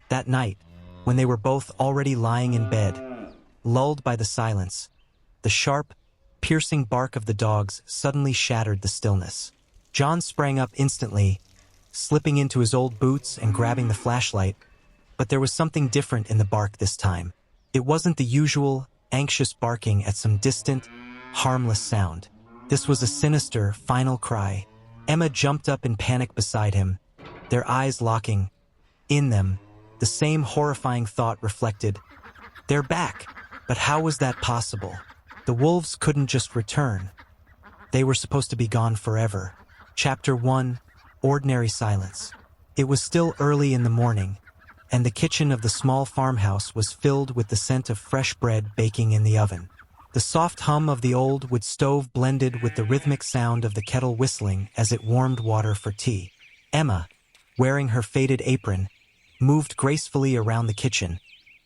That night, when they were both already lying in bed, lulled by the silence, the sharp, piercing bark of the dogs suddenly shattered the stillness. John sprang up instantly, slipping into his old boots and grabbing the flashlight, but there was something different in the bark this time. It wasn't the usual, anxious barking at some distant, harmless sound. This was a sinister, final cry. Emma jumped up in panic beside him, their eyes locking. In them, the same horrifying thought reflected. They're back, but how was that possible? The wolves couldn't just return. They were supposed to be gone forever. Chapter 1, Ordinary Silence. It was still early in the morning, and the kitchen of the small farmhouse was filled with the scent of fresh bread baking in the oven. The soft hum of the old wood stove blended with the rhythmic sound of the kettle whistling as it warmed water for tea. Emma, wearing her faded apron, moved gracefully around the kitchen,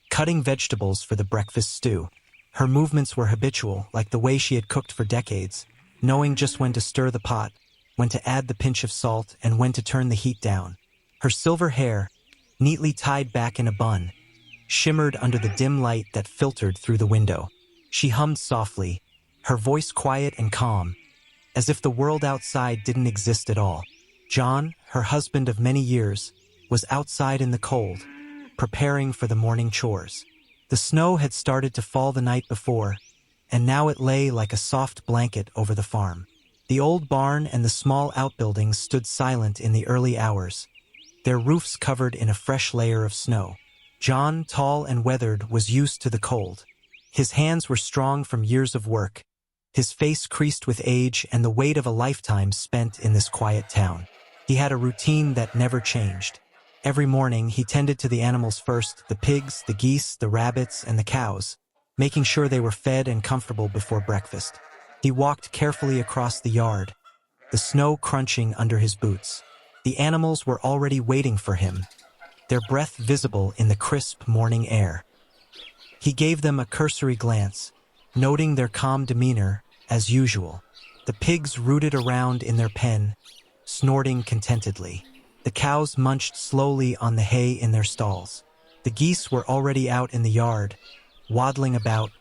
cutting vegetables for the breakfast stew. Her movements were habitual, like the way she had cooked for decades, knowing just when to stir the pot, when to add the pinch of salt, and when to turn the heat down. Her silver hair, neatly tied back in a bun, shimmered under the dim light that filtered through the window. She hummed softly, her voice quiet and calm, as if the world outside didn't exist at all. John, her husband of many years, was outside in the cold, preparing for the morning chores. The snow had started to fall the night before, and now it lay like a soft blanket over the farm. The old barn and the small outbuildings stood silent in the early hours, their roofs covered in a fresh layer of snow. John, tall and weathered, was used to the cold. His hands were strong from years of work, his face creased with age and the weight of a lifetime spent in this quiet town. He had a routine that never changed. Every morning, he tended to the animals first, the pigs, the geese, the rabbits, and the cows, making sure they were fed and comfortable before breakfast. He walked carefully across the yard, the snow crunching under his boots. The animals were already waiting for him, their breath visible in the crisp morning air. He gave them a cursory glance, noting their calm demeanor as usual. The pigs rooted around in their pen, snorting contentedly. The cows munched slowly on the hay in their stalls. The geese were already out in the yard, waddling about,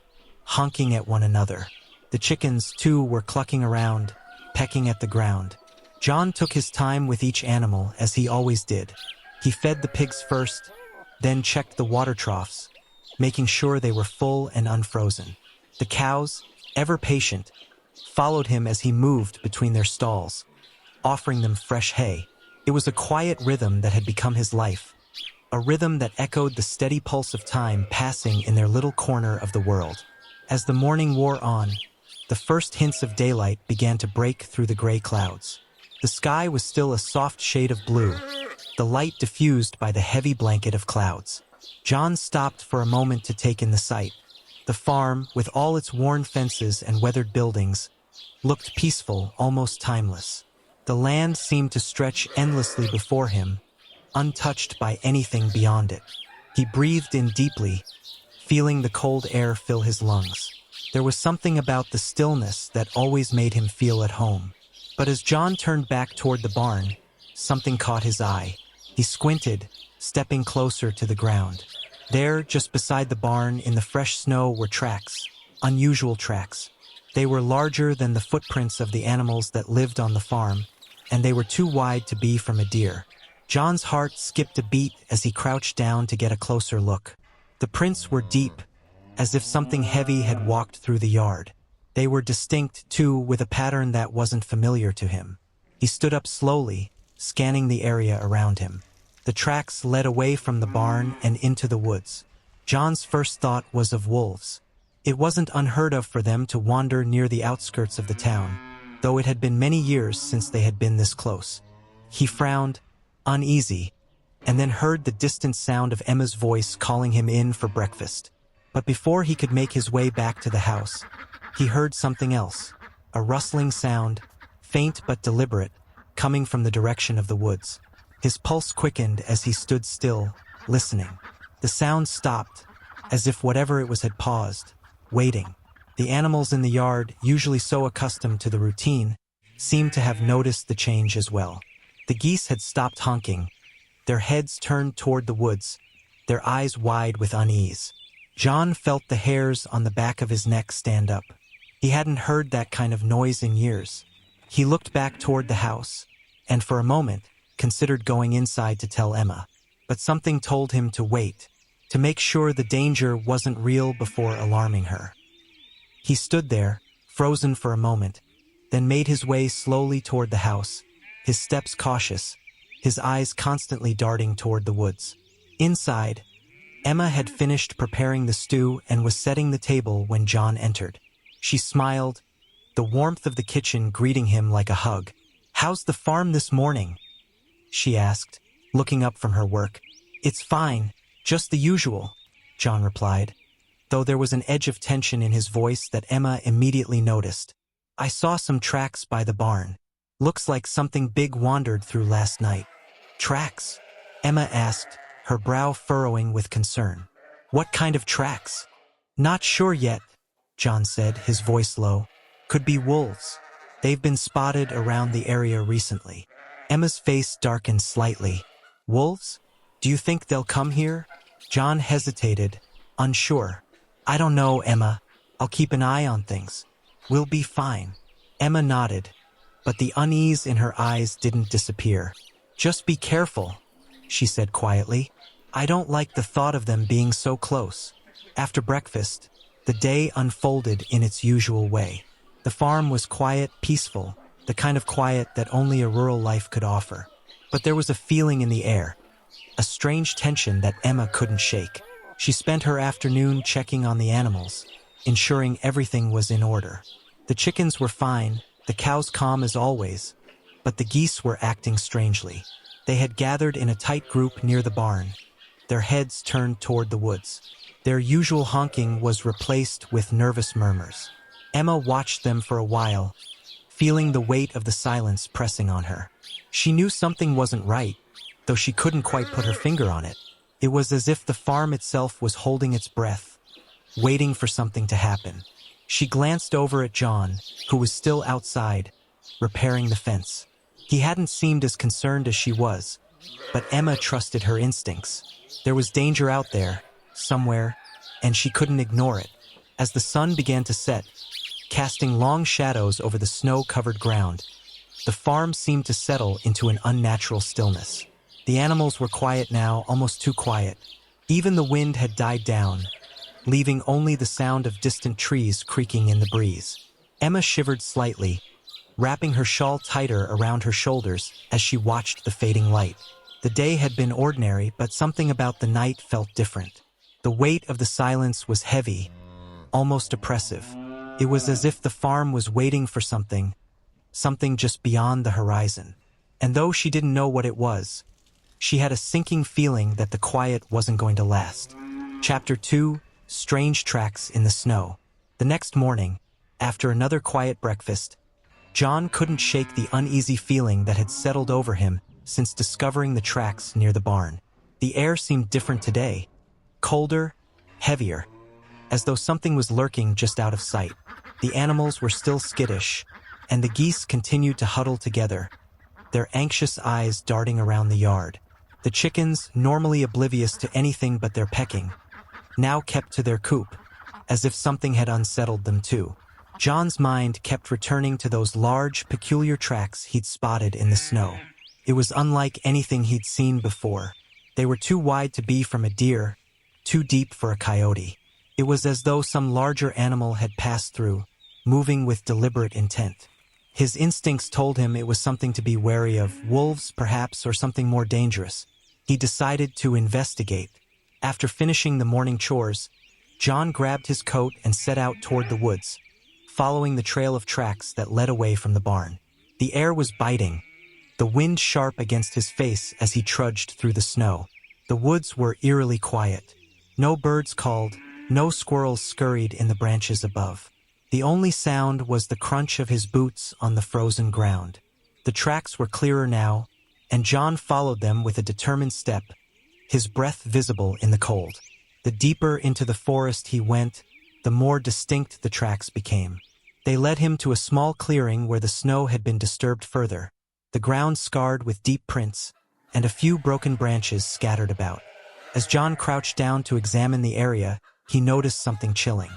honking at one another. The chickens, too, were clucking around, pecking at the ground. John took his time with each animal, as he always did. He fed the pigs first, then checked the water troughs, making sure they were full and unfrozen. The cows, ever patient, followed him as he moved between their stalls, offering them fresh hay. It was a quiet rhythm that had become his life, a rhythm that echoed the steady pulse of time passing in their little corner of the world. As the morning wore on, the first hints of daylight began to break through the gray clouds. The sky was still a soft shade of blue, the light diffused by the heavy blanket of clouds. John stopped for a moment to take in the sight. The farm, with all its worn fences and weathered buildings, looked peaceful, almost timeless. The land seemed to stretch endlessly before him, untouched by anything beyond it. He breathed in deeply, feeling the cold air fill his lungs. There was something about the stillness that always made him feel at home. But as John turned back toward the barn, something caught his eye. He squinted, stepping closer to the ground. There, just beside the barn, in the fresh snow, were tracks, unusual tracks. They were larger than the footprints of the animals that lived on the farm, and they were too wide to be from a deer. John's heart skipped a beat as he crouched down to get a closer look. The prints were deep, as if something heavy had walked through the yard. They were distinct, too, with a pattern that wasn't familiar to him. He stood up slowly, scanning the area around him. The tracks led away from the barn and into the woods. John's first thought was of wolves. It wasn't unheard of for them to wander near the outskirts of the town, though it had been many years since they had been this close. He frowned, uneasy, and then heard the distant sound of Emma's voice calling him in for breakfast. But before he could make his way back to the house, he heard something else, a rustling sound, faint but deliberate, coming from the direction of the woods. His pulse quickened as he stood still, listening. The sound stopped, as if whatever it was had paused, waiting. The animals in the yard, usually so accustomed to the routine, seemed to have noticed the change as well. The geese had stopped honking, their heads turned toward the woods, their eyes wide with unease. John felt the hairs on the back of his neck stand up. He hadn't heard that kind of noise in years. He looked back toward the house, and for a moment, considered going inside to tell Emma. But something told him to wait, to make sure the danger wasn't real before alarming her. He stood there, frozen for a moment, then made his way slowly toward the house, his steps cautious, his eyes constantly darting toward the woods. Inside, Emma had finished preparing the stew and was setting the table when John entered. She smiled, the warmth of the kitchen greeting him like a hug. "How's the farm this morning?" she asked, looking up from her work. "It's fine, just the usual," John replied, though there was an edge of tension in his voice that Emma immediately noticed. "I saw some tracks by the barn. Looks like something big wandered through last night." "Tracks?" Emma asked, her brow furrowing with concern. "What kind of tracks?" "Not sure yet," John said, his voice low. "Could be wolves. They've been spotted around the area recently." Emma's face darkened slightly. "Wolves? Do you think they'll come here?" John hesitated, unsure. "I don't know, Emma. I'll keep an eye on things. We'll be fine." Emma nodded, but the unease in her eyes didn't disappear. "Just be careful," she said quietly. "I don't like the thought of them being so close." After breakfast, the day unfolded in its usual way. The farm was quiet, peaceful, the kind of quiet that only a rural life could offer. But there was a feeling in the air, a strange tension that Emma couldn't shake. She spent her afternoon checking on the animals, ensuring everything was in order. The chickens were fine, the cows calm as always, but the geese were acting strangely. They had gathered in a tight group near the barn, their heads turned toward the woods. Their usual honking was replaced with nervous murmurs. Emma watched them for a while, feeling the weight of the silence pressing on her. She knew something wasn't right, though she couldn't quite put her finger on it. It was as if the farm itself was holding its breath, waiting for something to happen. She glanced over at John, who was still outside, repairing the fence. He hadn't seemed as concerned as she was, but Emma trusted her instincts. There was danger out there, somewhere, and she couldn't ignore it. As the sun began to set, casting long shadows over the snow-covered ground, the farm seemed to settle into an unnatural stillness. The animals were quiet now, almost too quiet. Even the wind had died down, leaving only the sound of distant trees creaking in the breeze. Emma shivered slightly, wrapping her shawl tighter around her shoulders as she watched the fading light. The day had been ordinary, but something about the night felt different. The weight of the silence was heavy, almost oppressive. It was as if the farm was waiting for something just beyond the horizon. And though she didn't know what it was, she had a sinking feeling that the quiet wasn't going to last. Chapter 2: Strange Tracks in the Snow. The next morning, after another quiet breakfast, John couldn't shake the uneasy feeling that had settled over him since discovering the tracks near the barn. The air seemed different today, colder, heavier, as though something was lurking just out of sight. The animals were still skittish, and the geese continued to huddle together, their anxious eyes darting around the yard. The chickens, normally oblivious to anything but their pecking, now kept to their coop, as if something had unsettled them too. John's mind kept returning to those large, peculiar tracks he'd spotted in the snow. It was unlike anything he'd seen before. They were too wide to be from a deer, too deep for a coyote. It was as though some larger animal had passed through, moving with deliberate intent. His instincts told him it was something to be wary of, wolves perhaps, or something more dangerous. He decided to investigate. After finishing the morning chores, John grabbed his coat and set out toward the woods, following the trail of tracks that led away from the barn. The air was biting, the wind sharp against his face as he trudged through the snow. The woods were eerily quiet. No birds called, no squirrels scurried in the branches above. The only sound was the crunch of his boots on the frozen ground. The tracks were clearer now, and John followed them with a determined step, his breath visible in the cold. The deeper into the forest he went, the more distinct the tracks became. They led him to a small clearing where the snow had been disturbed further, the ground scarred with deep prints, and a few broken branches scattered about. As John crouched down to examine the area, he noticed something chilling.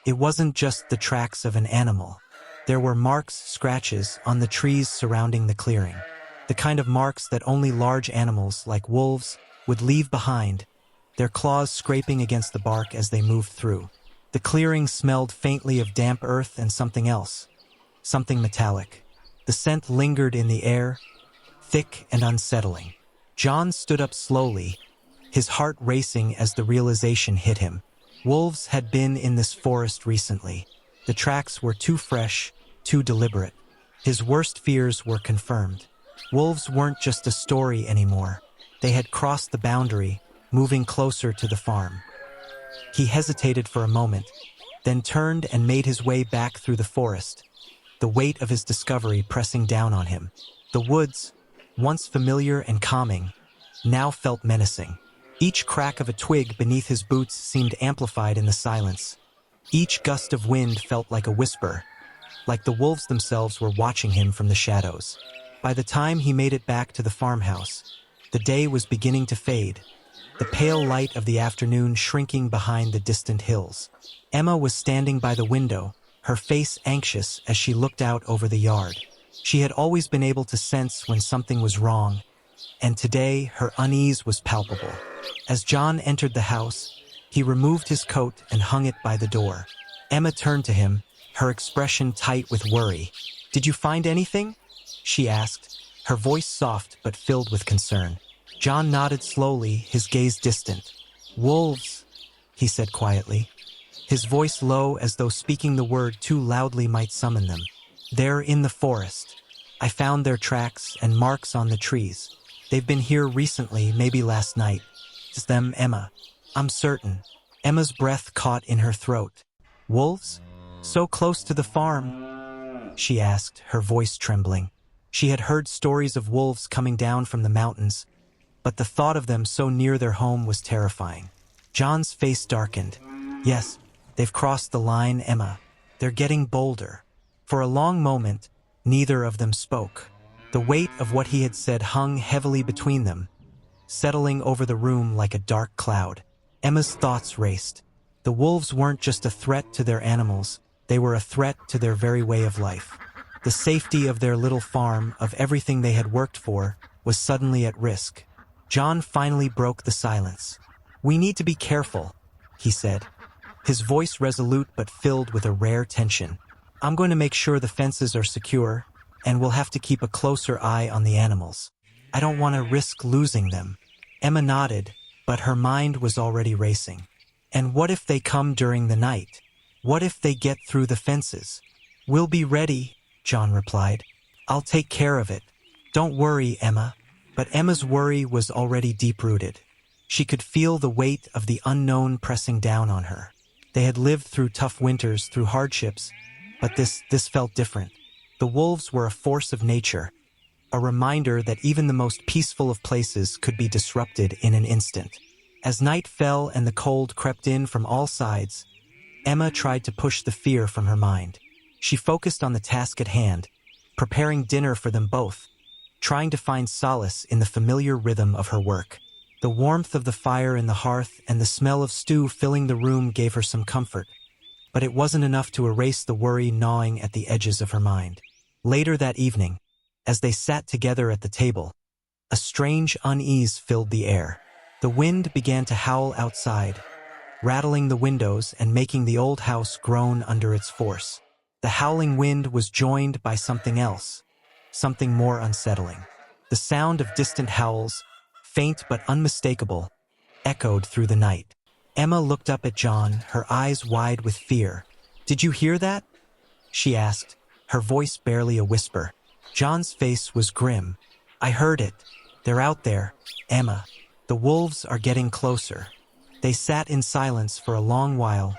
It wasn't just the tracks of an animal. There were marks, scratches, on the trees surrounding the clearing. The kind of marks that only large animals, like wolves, would leave behind, their claws scraping against the bark as they moved through. The clearing smelled faintly of damp earth and something else, something metallic. The scent lingered in the air, thick and unsettling. John stood up slowly, his heart racing as the realization hit him. Wolves had been in this forest recently. The tracks were too fresh, too deliberate. His worst fears were confirmed. Wolves weren't just a story anymore. They had crossed the boundary, moving closer to the farm. He hesitated for a moment, then turned and made his way back through the forest, the weight of his discovery pressing down on him. The woods, once familiar and calming, now felt menacing. Each crack of a twig beneath his boots seemed amplified in the silence. Each gust of wind felt like a whisper, like the wolves themselves were watching him from the shadows. By the time he made it back to the farmhouse, the day was beginning to fade, the pale light of the afternoon shrinking behind the distant hills. Emma was standing by the window, her face anxious as she looked out over the yard. She had always been able to sense when something was wrong, and today her unease was palpable. As John entered the house, he removed his coat and hung it by the door. Emma turned to him, her expression tight with worry. "Did you find anything?" she asked, her voice soft but filled with concern. John nodded slowly, his gaze distant. "Wolves," he said quietly, his voice low as though speaking the word too loudly might summon them. "They're in the forest. I found their tracks and marks on the trees. They've been here recently, maybe last night. It's them, Emma. I'm certain." Emma's breath caught in her throat. "Wolves? So close to the farm?" she asked, her voice trembling. She had heard stories of wolves coming down from the mountains, but the thought of them so near their home was terrifying. John's face darkened. "Yes, they've crossed the line, Emma. They're getting bolder." For a long moment, neither of them spoke. The weight of what he had said hung heavily between them, settling over the room like a dark cloud. Emma's thoughts raced. The wolves weren't just a threat to their animals, they were a threat to their very way of life. The safety of their little farm, of everything they had worked for, was suddenly at risk. John finally broke the silence. "We need to be careful," he said, his voice resolute but filled with a rare tension. "I'm going to make sure the fences are secure, and we'll have to keep a closer eye on the animals. I don't want to risk losing them." Emma nodded, but her mind was already racing. "And what if they come during the night? What if they get through the fences?" "We'll be ready," John replied. "I'll take care of it. Don't worry, Emma." But Emma's worry was already deep-rooted. She could feel the weight of the unknown pressing down on her. They had lived through tough winters, through hardships, but this felt different. The wolves were a force of nature, a reminder that even the most peaceful of places could be disrupted in an instant. As night fell and the cold crept in from all sides, Emma tried to push the fear from her mind. She focused on the task at hand, preparing dinner for them both, trying to find solace in the familiar rhythm of her work. The warmth of the fire in the hearth and the smell of stew filling the room gave her some comfort, but it wasn't enough to erase the worry gnawing at the edges of her mind. Later that evening, as they sat together at the table, a strange unease filled the air. The wind began to howl outside, rattling the windows and making the old house groan under its force. The howling wind was joined by something else, something more unsettling. The sound of distant howls, faint but unmistakable, echoed through the night. Emma looked up at John, her eyes wide with fear. "Did you hear that?" she asked, her voice barely a whisper. John's face was grim. "I heard it. They're out there, Emma. The wolves are getting closer." They sat in silence for a long while,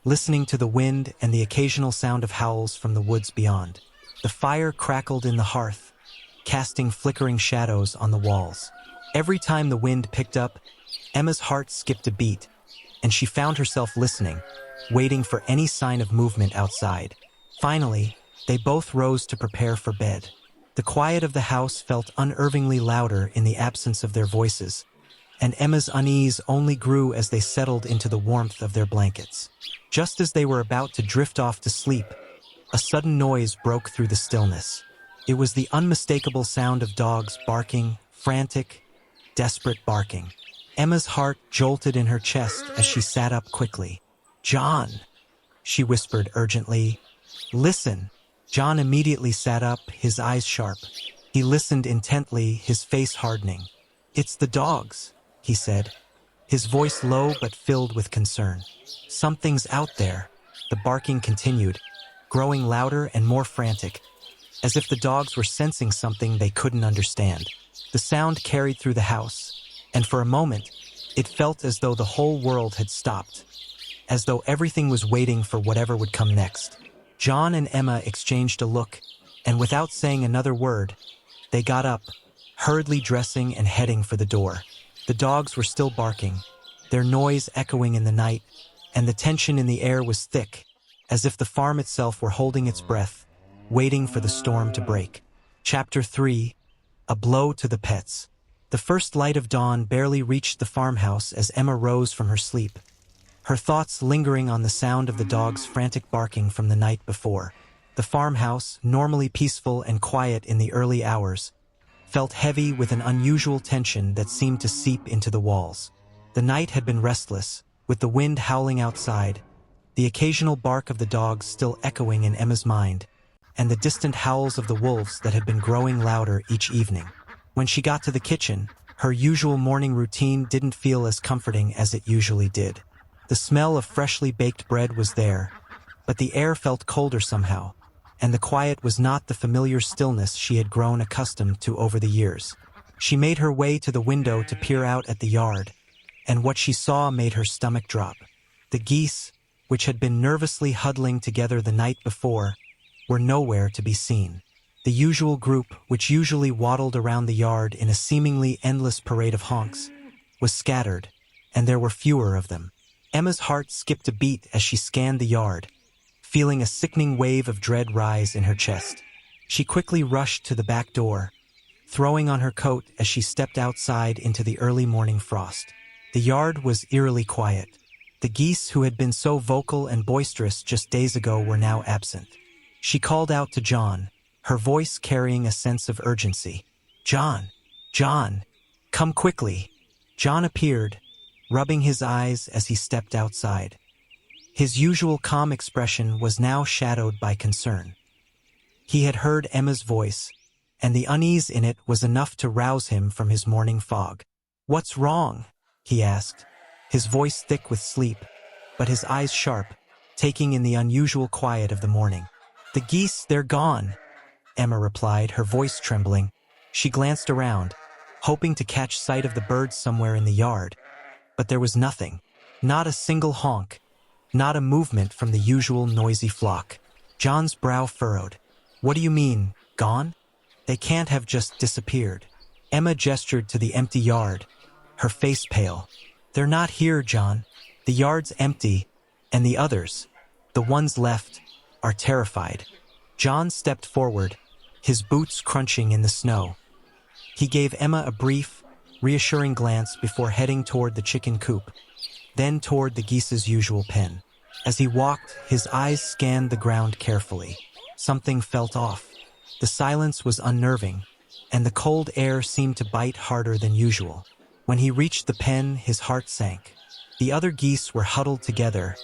listening to the wind and the occasional sound of howls from the woods beyond. The fire crackled in the hearth, casting flickering shadows on the walls. Every time the wind picked up, Emma's heart skipped a beat, and she found herself listening, waiting for any sign of movement outside. Finally, they both rose to prepare for bed. The quiet of the house felt unervingly louder in the absence of their voices, and Emma's unease only grew as they settled into the warmth of their blankets. Just as they were about to drift off to sleep, a sudden noise broke through the stillness. It was the unmistakable sound of dogs barking, frantic, desperate barking. Emma's heart jolted in her chest as she sat up quickly. "John," she whispered urgently. "Listen." John immediately sat up, his eyes sharp. He listened intently, his face hardening. "It's the dogs," he said, his voice low but filled with concern. "Something's out there." The barking continued, growing louder and more frantic, as if the dogs were sensing something they couldn't understand. The sound carried through the house, and for a moment, it felt as though the whole world had stopped, as though everything was waiting for whatever would come next. John and Emma exchanged a look, and without saying another word, they got up, hurriedly dressing and heading for the door. The dogs were still barking, their noise echoing in the night, and the tension in the air was thick, as if the farm itself were holding its breath, waiting for the storm to break. Chapter 3: A Blow to the Pets. The first light of dawn barely reached the farmhouse as Emma rose from her sleep, her thoughts lingering on the sound of the dog's frantic barking from the night before. The farmhouse, normally peaceful and quiet in the early hours, felt heavy with an unusual tension that seemed to seep into the walls. The night had been restless, with the wind howling outside, the occasional bark of the dogs still echoing in Emma's mind, and the distant howls of the wolves that had been growing louder each evening. When she got to the kitchen, her usual morning routine didn't feel as comforting as it usually did. The smell of freshly baked bread was there, but the air felt colder somehow, and the quiet was not the familiar stillness she had grown accustomed to over the years. She made her way to the window to peer out at the yard, and what she saw made her stomach drop. The geese, which had been nervously huddling together the night before, were nowhere to be seen. The usual group, which usually waddled around the yard in a seemingly endless parade of honks, was scattered, and there were fewer of them. Emma's heart skipped a beat as she scanned the yard, feeling a sickening wave of dread rise in her chest. She quickly rushed to the back door, throwing on her coat as she stepped outside into the early morning frost. The yard was eerily quiet. The geese who had been so vocal and boisterous just days ago were now absent. She called out to John, her voice carrying a sense of urgency. "John! John! Come quickly!" John appeared, rubbing his eyes as he stepped outside. His usual calm expression was now shadowed by concern. He had heard Emma's voice, and the unease in it was enough to rouse him from his morning fog. "What's wrong?" he asked, his voice thick with sleep, but his eyes sharp, taking in the unusual quiet of the morning. "The geese, they're gone," Emma replied, her voice trembling. She glanced around, hoping to catch sight of the birds somewhere in the yard, but there was nothing. Not a single honk, not a movement from the usual noisy flock. John's brow furrowed. "What do you mean, gone? They can't have just disappeared." Emma gestured to the empty yard, her face pale. "They're not here, John. The yard's empty, and the others, the ones left, are terrified." John stepped forward, his boots crunching in the snow. He gave Emma a brief, reassuring glance before heading toward the chicken coop, then toward the geese's usual pen. As he walked, his eyes scanned the ground carefully. Something felt off. The silence was unnerving, and the cold air seemed to bite harder than usual. When he reached the pen, his heart sank. The other geese were huddled together,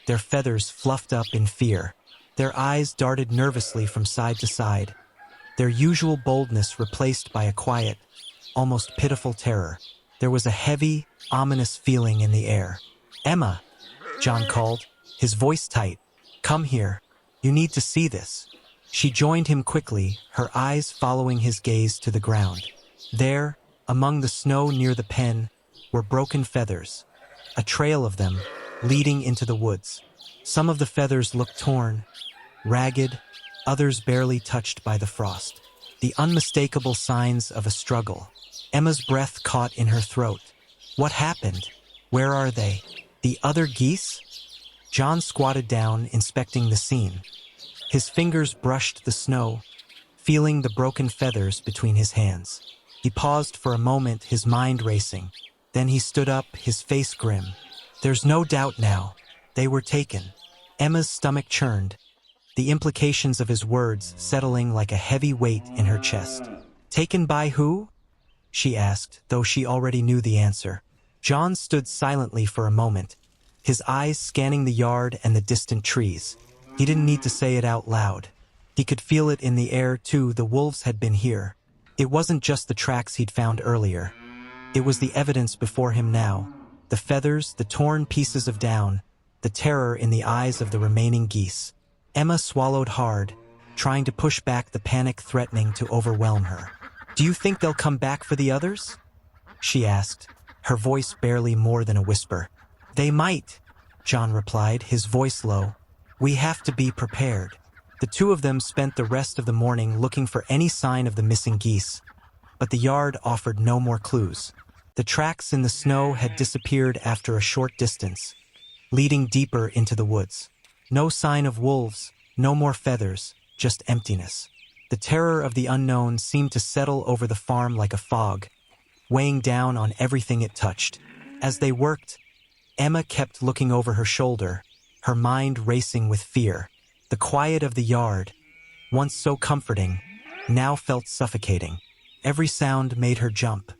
their feathers fluffed up in fear. Their eyes darted nervously from side to side, their usual boldness replaced by a quiet, almost pitiful terror. There was a heavy, ominous feeling in the air. "Emma," John called, his voice tight. "Come here. You need to see this." She joined him quickly, her eyes following his gaze to the ground. There, among the snow near the pen, were broken feathers, a trail of them, leading into the woods. Some of the feathers looked torn, ragged, others barely touched by the frost. The unmistakable signs of a struggle. Emma's breath caught in her throat. What happened? Where are they? The other geese? John squatted down, inspecting the scene. His fingers brushed the snow, feeling the broken feathers between his hands. He paused for a moment, his mind racing. Then he stood up, his face grim. There's no doubt now. They were taken. Emma's stomach churned, the implications of his words settling like a heavy weight in her chest. Taken by who? She asked, though she already knew the answer. John stood silently for a moment, his eyes scanning the yard and the distant trees. He didn't need to say it out loud. He could feel it in the air, too. The wolves had been here. It wasn't just the tracks he'd found earlier. It was the evidence before him now. The feathers, the torn pieces of down, the terror in the eyes of the remaining geese. Emma swallowed hard, trying to push back the panic threatening to overwhelm her. Do you think they'll come back for the others? She asked, her voice barely more than a whisper. They might, John replied, his voice low. We have to be prepared. The two of them spent the rest of the morning looking for any sign of the missing geese, but the yard offered no more clues. The tracks in the snow had disappeared after a short distance, leading deeper into the woods. No sign of wolves, no more feathers, just emptiness. The terror of the unknown seemed to settle over the farm like a fog, weighing down on everything it touched. As they worked, Emma kept looking over her shoulder, her mind racing with fear. The quiet of the yard, once so comforting, now felt suffocating. Every sound made her jump.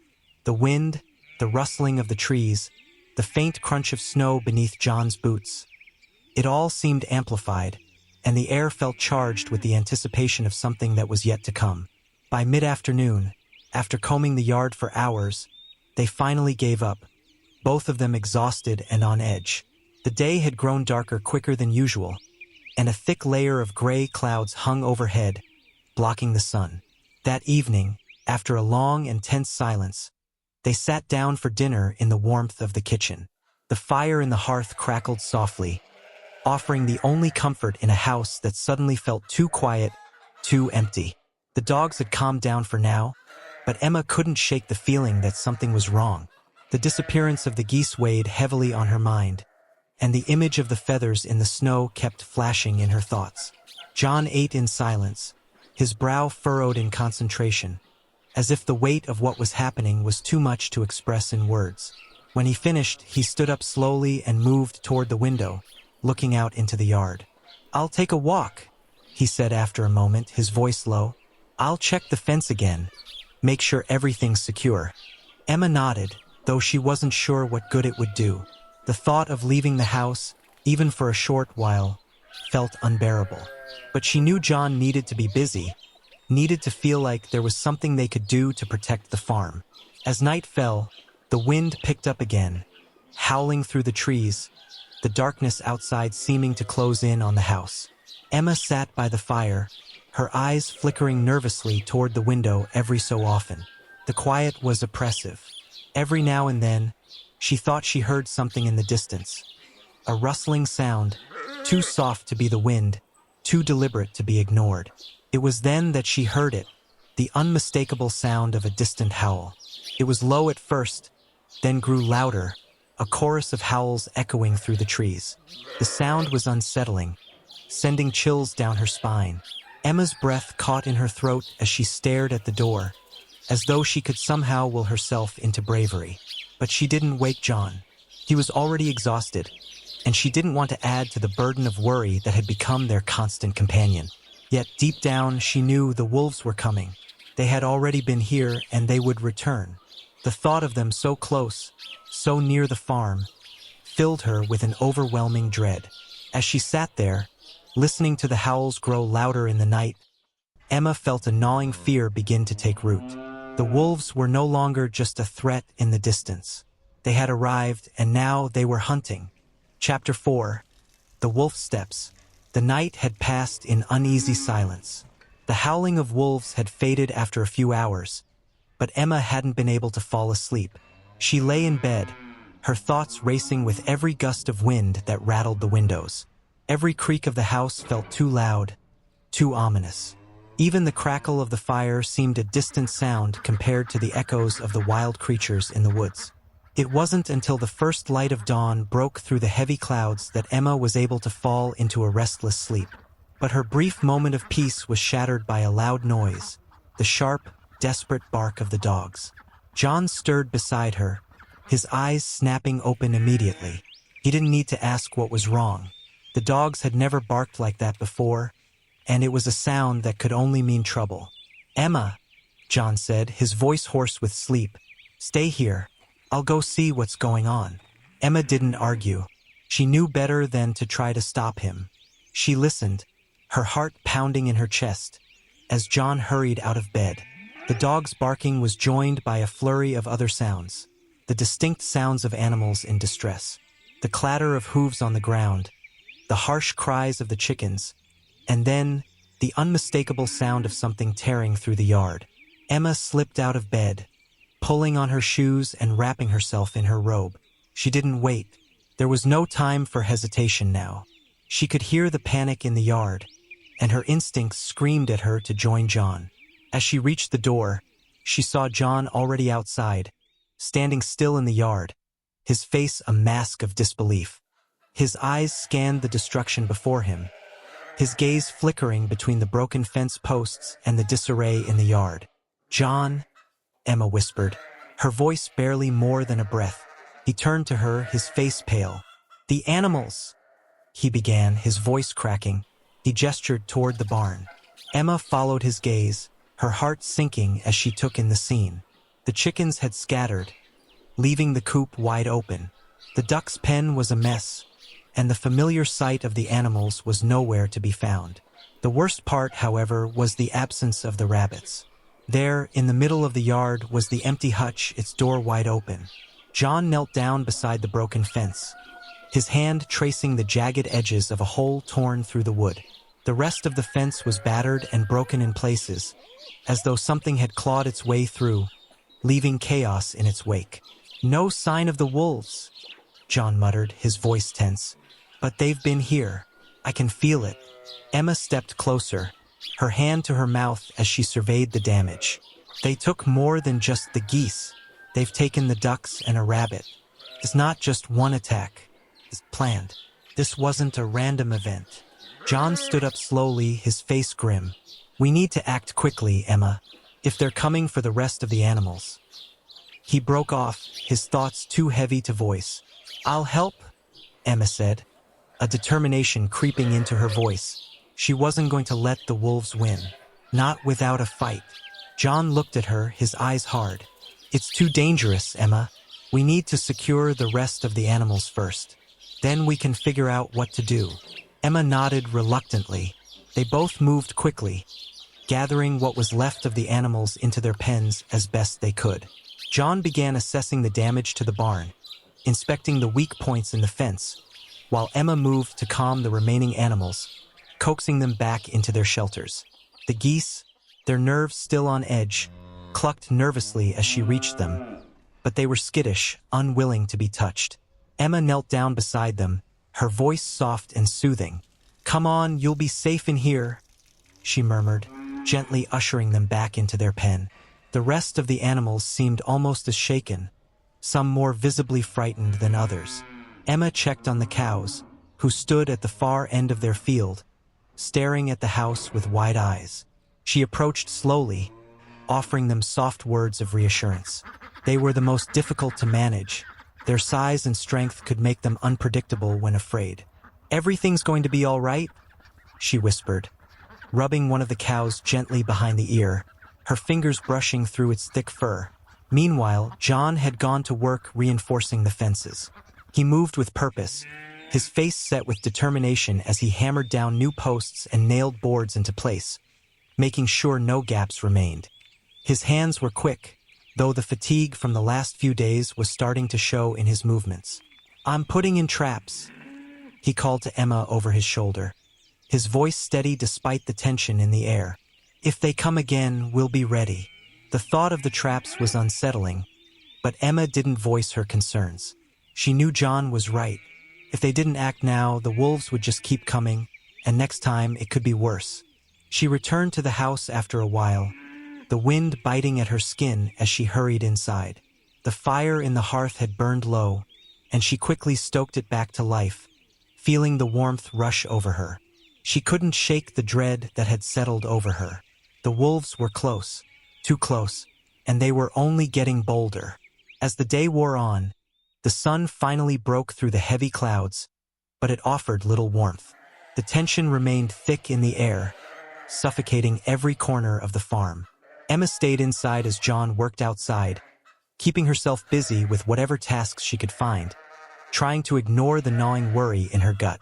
The wind, the rustling of the trees, the faint crunch of snow beneath John's boots. It all seemed amplified, and the air felt charged with the anticipation of something that was yet to come. By mid-afternoon, after combing the yard for hours, they finally gave up, both of them exhausted and on edge. The day had grown darker quicker than usual, and a thick layer of gray clouds hung overhead, blocking the sun. That evening, after a long and tense silence, they sat down for dinner in the warmth of the kitchen. The fire in the hearth crackled softly, offering the only comfort in a house that suddenly felt too quiet, too empty. The dogs had calmed down for now, but Emma couldn't shake the feeling that something was wrong. The disappearance of the geese weighed heavily on her mind, and the image of the feathers in the snow kept flashing in her thoughts. John ate in silence, his brow furrowed in concentration, as if the weight of what was happening was too much to express in words. When he finished, he stood up slowly and moved toward the window, looking out into the yard. I'll take a walk, he said after a moment, his voice low. I'll check the fence again, make sure everything's secure. Emma nodded, though she wasn't sure what good it would do. The thought of leaving the house, even for a short while, felt unbearable. But she knew John needed to be busy, needed to feel like there was something they could do to protect the farm. As night fell, the wind picked up again, howling through the trees, the darkness outside seeming to close in on the house. Emma sat by the fire, her eyes flickering nervously toward the window every so often. The quiet was oppressive. Every now and then, she thought she heard something in the distance. A rustling sound, too soft to be the wind, too deliberate to be ignored. It was then that she heard it, the unmistakable sound of a distant howl. It was low at first, then grew louder, a chorus of howls echoing through the trees. The sound was unsettling, sending chills down her spine. Emma's breath caught in her throat as she stared at the door, as though she could somehow will herself into bravery. But she didn't wake John. He was already exhausted, and she didn't want to add to the burden of worry that had become their constant companion. Yet deep down, she knew the wolves were coming. They had already been here, and they would return. The thought of them so close, so near the farm, filled her with an overwhelming dread. As she sat there, listening to the howls grow louder in the night, Emma felt a gnawing fear begin to take root. The wolves were no longer just a threat in the distance. They had arrived, and now they were hunting. Chapter 4. The Wolf Steps. The night had passed in uneasy silence. The howling of wolves had faded after a few hours, but Emma hadn't been able to fall asleep. She lay in bed, her thoughts racing with every gust of wind that rattled the windows. Every creak of the house felt too loud, too ominous. Even the crackle of the fire seemed a distant sound compared to the echoes of the wild creatures in the woods. It wasn't until the first light of dawn broke through the heavy clouds that Emma was able to fall into a restless sleep. But her brief moment of peace was shattered by a loud noise, the sharp, desperate bark of the dogs. John stirred beside her, his eyes snapping open immediately. He didn't need to ask what was wrong. The dogs had never barked like that before, and it was a sound that could only mean trouble. "Emma," John said, his voice hoarse with sleep. "Stay here. I'll go see what's going on." Emma didn't argue. She knew better than to try to stop him. She listened, her heart pounding in her chest, as John hurried out of bed. The dog's barking was joined by a flurry of other sounds, the distinct sounds of animals in distress, the clatter of hooves on the ground, the harsh cries of the chickens, and then the unmistakable sound of something tearing through the yard. Emma slipped out of bed, pulling on her shoes and wrapping herself in her robe. She didn't wait. There was no time for hesitation now. She could hear the panic in the yard, and her instincts screamed at her to join John. As she reached the door, she saw John already outside, standing still in the yard, his face a mask of disbelief. His eyes scanned the destruction before him, his gaze flickering between the broken fence posts and the disarray in the yard. "John," Emma whispered, her voice barely more than a breath. He turned to her, his face pale. "The animals," he began, his voice cracking. He gestured toward the barn. Emma followed his gaze, her heart sinking as she took in the scene. The chickens had scattered, leaving the coop wide open. The duck's pen was a mess, and the familiar sight of the animals was nowhere to be found. The worst part, however, was the absence of the rabbits. There, in the middle of the yard, was the empty hutch, its door wide open. John knelt down beside the broken fence, his hand tracing the jagged edges of a hole torn through the wood. The rest of the fence was battered and broken in places, as though something had clawed its way through, leaving chaos in its wake. "No sign of the wolves," John muttered, his voice tense. "But they've been here. I can feel it." Emma stepped closer, her hand to her mouth as she surveyed the damage. "They took more than just the geese. They've taken the ducks and a rabbit. It's not just one attack. It's planned. This wasn't a random event." John stood up slowly, his face grim. "We need to act quickly, Emma, if they're coming for the rest of the animals." He broke off, his thoughts too heavy to voice. "I'll help," Emma said, a determination creeping into her voice. She wasn't going to let the wolves win. Not without a fight. John looked at her, his eyes hard. "It's too dangerous, Emma. We need to secure the rest of the animals first. Then we can figure out what to do." Emma nodded reluctantly. They both moved quickly, gathering what was left of the animals into their pens as best they could. John began assessing the damage to the barn, inspecting the weak points in the fence, while Emma moved to calm the remaining animals, coaxing them back into their shelters. The geese, their nerves still on edge, clucked nervously as she reached them, but they were skittish, unwilling to be touched. Emma knelt down beside them, her voice soft and soothing. "Come on, you'll be safe in here," she murmured, gently ushering them back into their pen. The rest of the animals seemed almost as shaken, some more visibly frightened than others. Emma checked on the cows, who stood at the far end of their field, staring at the house with wide eyes. She approached slowly, offering them soft words of reassurance. They were the most difficult to manage. Their size and strength could make them unpredictable when afraid. "Everything's going to be all right," she whispered, rubbing one of the cows gently behind the ear, her fingers brushing through its thick fur. Meanwhile, John had gone to work reinforcing the fences. He moved with purpose, his face set with determination as he hammered down new posts and nailed boards into place, making sure no gaps remained. His hands were quick, though the fatigue from the last few days was starting to show in his movements. "I'm putting in traps," he called to Emma over his shoulder, his voice steady despite the tension in the air. "If they come again, we'll be ready." The thought of the traps was unsettling, but Emma didn't voice her concerns. She knew John was right. If they didn't act now, the wolves would just keep coming, and next time it could be worse. She returned to the house after a while, the wind biting at her skin as she hurried inside. The fire in the hearth had burned low, and she quickly stoked it back to life, feeling the warmth rush over her. She couldn't shake the dread that had settled over her. The wolves were close, too close, and they were only getting bolder. As the day wore on, The sun finally broke through the heavy clouds, but it offered little warmth. The tension remained thick in the air, suffocating every corner of the farm. Emma stayed inside as John worked outside, keeping herself busy with whatever tasks she could find, trying to ignore the gnawing worry in her gut.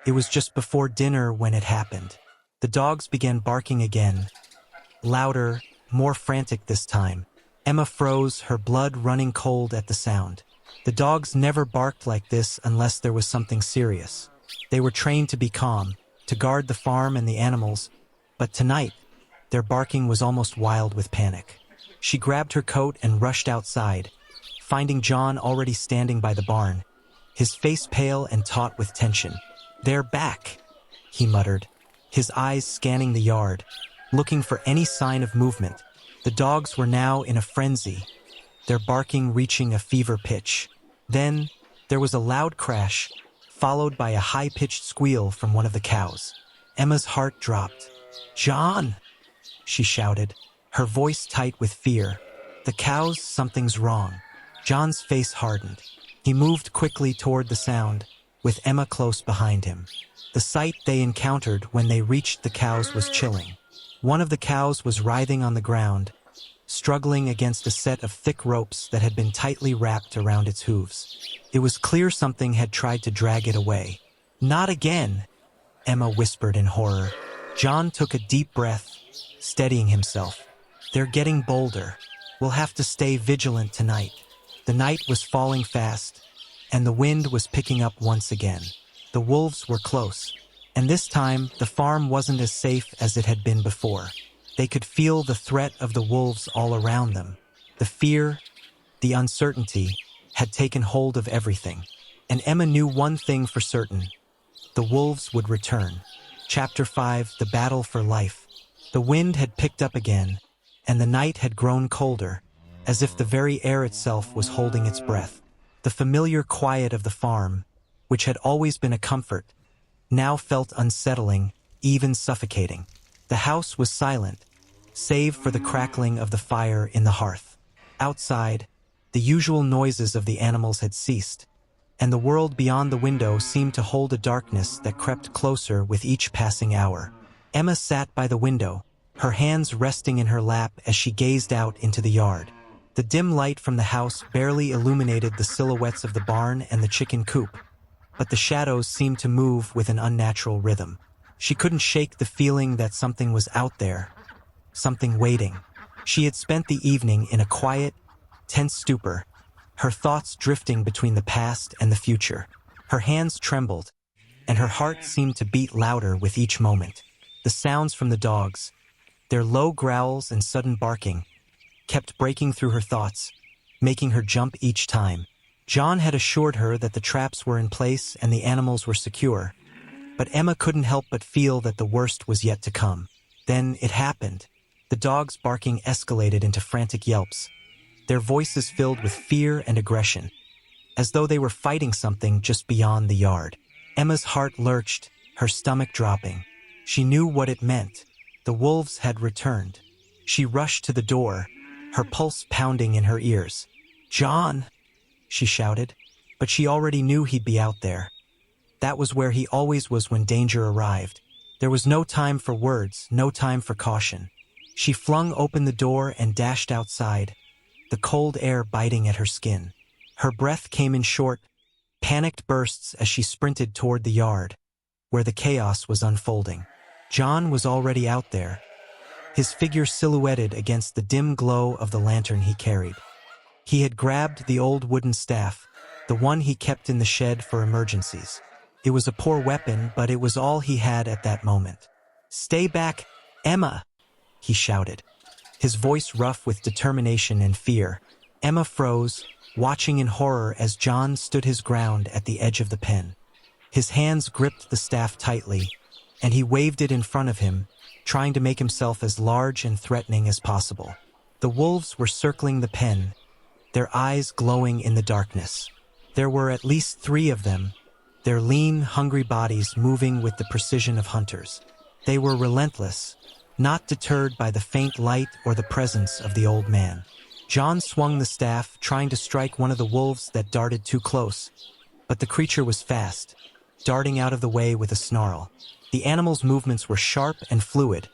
It was just before dinner when it happened. The dogs began barking again, louder, more frantic this time. Emma froze, her blood running cold at the sound. The dogs never barked like this unless there was something serious. They were trained to be calm, to guard the farm and the animals, but tonight, their barking was almost wild with panic. She grabbed her coat and rushed outside, finding John already standing by the barn, his face pale and taut with tension. "They're back," he muttered, his eyes scanning the yard, looking for any sign of movement. The dogs were now in a frenzy, their barking reaching a fever pitch. Then, there was a loud crash, followed by a high-pitched squeal from one of the cows. Emma's heart dropped. "John!" she shouted, her voice tight with fear. "The cows, something's wrong." John's face hardened. He moved quickly toward the sound, with Emma close behind him. The sight they encountered when they reached the cows was chilling. One of the cows was writhing on the ground, struggling against a set of thick ropes that had been tightly wrapped around its hooves. It was clear something had tried to drag it away. "Not again," Emma whispered in horror. John took a deep breath, steadying himself. "They're getting bolder. We'll have to stay vigilant tonight." The night was falling fast, and the wind was picking up once again. The wolves were close, and this time the farm wasn't as safe as it had been before. They could feel the threat of the wolves all around them. The fear, the uncertainty, had taken hold of everything. And Emma knew one thing for certain: the wolves would return. Chapter 5: The Battle for Life. The wind had picked up again, and the night had grown colder, as if the very air itself was holding its breath. The familiar quiet of the farm, which had always been a comfort, now felt unsettling, even suffocating. The house was silent, save for the crackling of the fire in the hearth. Outside, the usual noises of the animals had ceased, and the world beyond the window seemed to hold a darkness that crept closer with each passing hour. Emma sat by the window, her hands resting in her lap as she gazed out into the yard. The dim light from the house barely illuminated the silhouettes of the barn and the chicken coop, but the shadows seemed to move with an unnatural rhythm. She couldn't shake the feeling that something was out there, something waiting. She had spent the evening in a quiet, tense stupor, her thoughts drifting between the past and the future. Her hands trembled, and her heart seemed to beat louder with each moment. The sounds from the dogs, their low growls and sudden barking, kept breaking through her thoughts, making her jump each time. John had assured her that the traps were in place and the animals were secure, but Emma couldn't help but feel that the worst was yet to come. Then it happened. The dogs' barking escalated into frantic yelps, their voices filled with fear and aggression, as though they were fighting something just beyond the yard. Emma's heart lurched, her stomach dropping. She knew what it meant. The wolves had returned. She rushed to the door, her pulse pounding in her ears. "John!" she shouted, but she already knew he'd be out there. That was where he always was when danger arrived. There was no time for words, no time for caution. She flung open the door and dashed outside, the cold air biting at her skin. Her breath came in short, panicked bursts as she sprinted toward the yard, where the chaos was unfolding. John was already out there, his figure silhouetted against the dim glow of the lantern he carried. He had grabbed the old wooden staff, the one he kept in the shed for emergencies. It was a poor weapon, but it was all he had at that moment. "Stay back, Emma!" he shouted, his voice rough with determination and fear. Emma froze, watching in horror as John stood his ground at the edge of the pen. His hands gripped the staff tightly, and he waved it in front of him, trying to make himself as large and threatening as possible. The wolves were circling the pen, their eyes glowing in the darkness. There were at least 3 of them, their lean, hungry bodies moving with the precision of hunters. They were relentless, not deterred by the faint light or the presence of the old man. John swung the staff, trying to strike one of the wolves that darted too close, but the creature was fast, darting out of the way with a snarl. The animal's movements were sharp and fluid,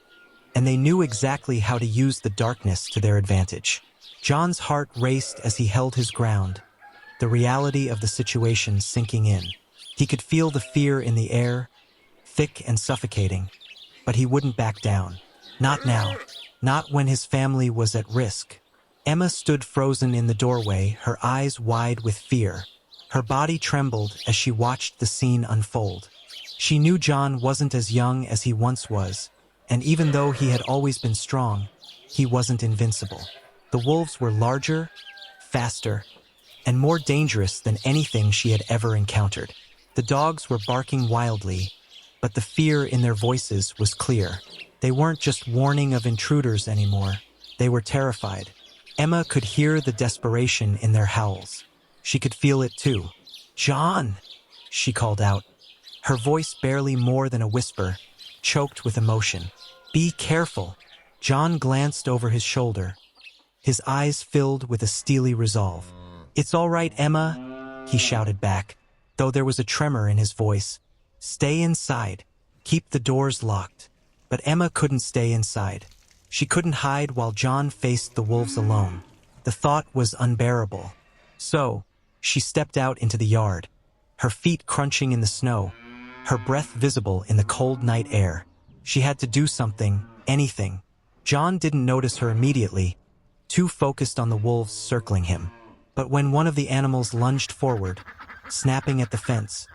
and they knew exactly how to use the darkness to their advantage. John's heart raced as he held his ground, the reality of the situation sinking in. He could feel the fear in the air, thick and suffocating, but he wouldn't back down. Not now. Not when his family was at risk. Emma stood frozen in the doorway, her eyes wide with fear. Her body trembled as she watched the scene unfold. She knew John wasn't as young as he once was, and even though he had always been strong, he wasn't invincible. The wolves were larger, faster, and more dangerous than anything she had ever encountered. The dogs were barking wildly, but the fear in their voices was clear. They weren't just warning of intruders anymore. They were terrified. Emma could hear the desperation in their howls. She could feel it too. "John!" she called out, her voice barely more than a whisper, choked with emotion. "Be careful." John glanced over his shoulder, his eyes filled with a steely resolve. "It's all right, Emma," he shouted back, though there was a tremor in his voice. "Stay inside. Keep the doors locked." But Emma couldn't stay inside. She couldn't hide while John faced the wolves alone. The thought was unbearable. So, she stepped out into the yard, her feet crunching in the snow, her breath visible in the cold night air. She had to do something, anything. John didn't notice her immediately, too focused on the wolves circling him. But when one of the animals lunged forward, snapping at the fence,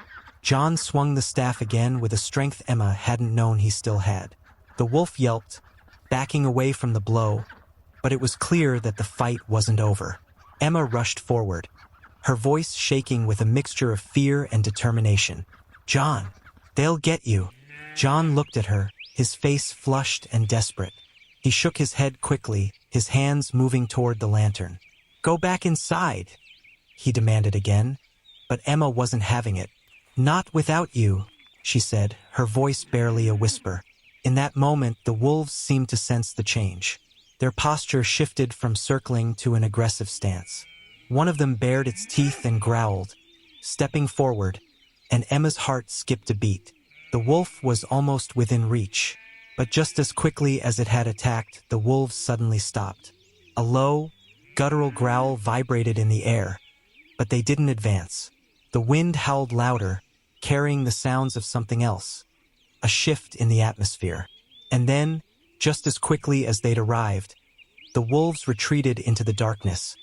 John swung the staff again with a strength Emma hadn't known he still had. The wolf yelped, backing away from the blow, but it was clear that the fight wasn't over. Emma rushed forward, her voice shaking with a mixture of fear and determination. "John, they'll get you." John looked at her, his face flushed and desperate. He shook his head quickly, his hands moving toward the lantern. "Go back inside," he demanded again, but Emma wasn't having it. "Not without you," she said, her voice barely a whisper. In that moment, the wolves seemed to sense the change. Their posture shifted from circling to an aggressive stance. One of them bared its teeth and growled, stepping forward, and Emma's heart skipped a beat. The wolf was almost within reach, but just as quickly as it had attacked, the wolves suddenly stopped. A low, guttural growl vibrated in the air, but they didn't advance. The wind howled louder, carrying the sounds of something else. A shift in the atmosphere. And then, just as quickly as they'd arrived, the wolves retreated into the darkness,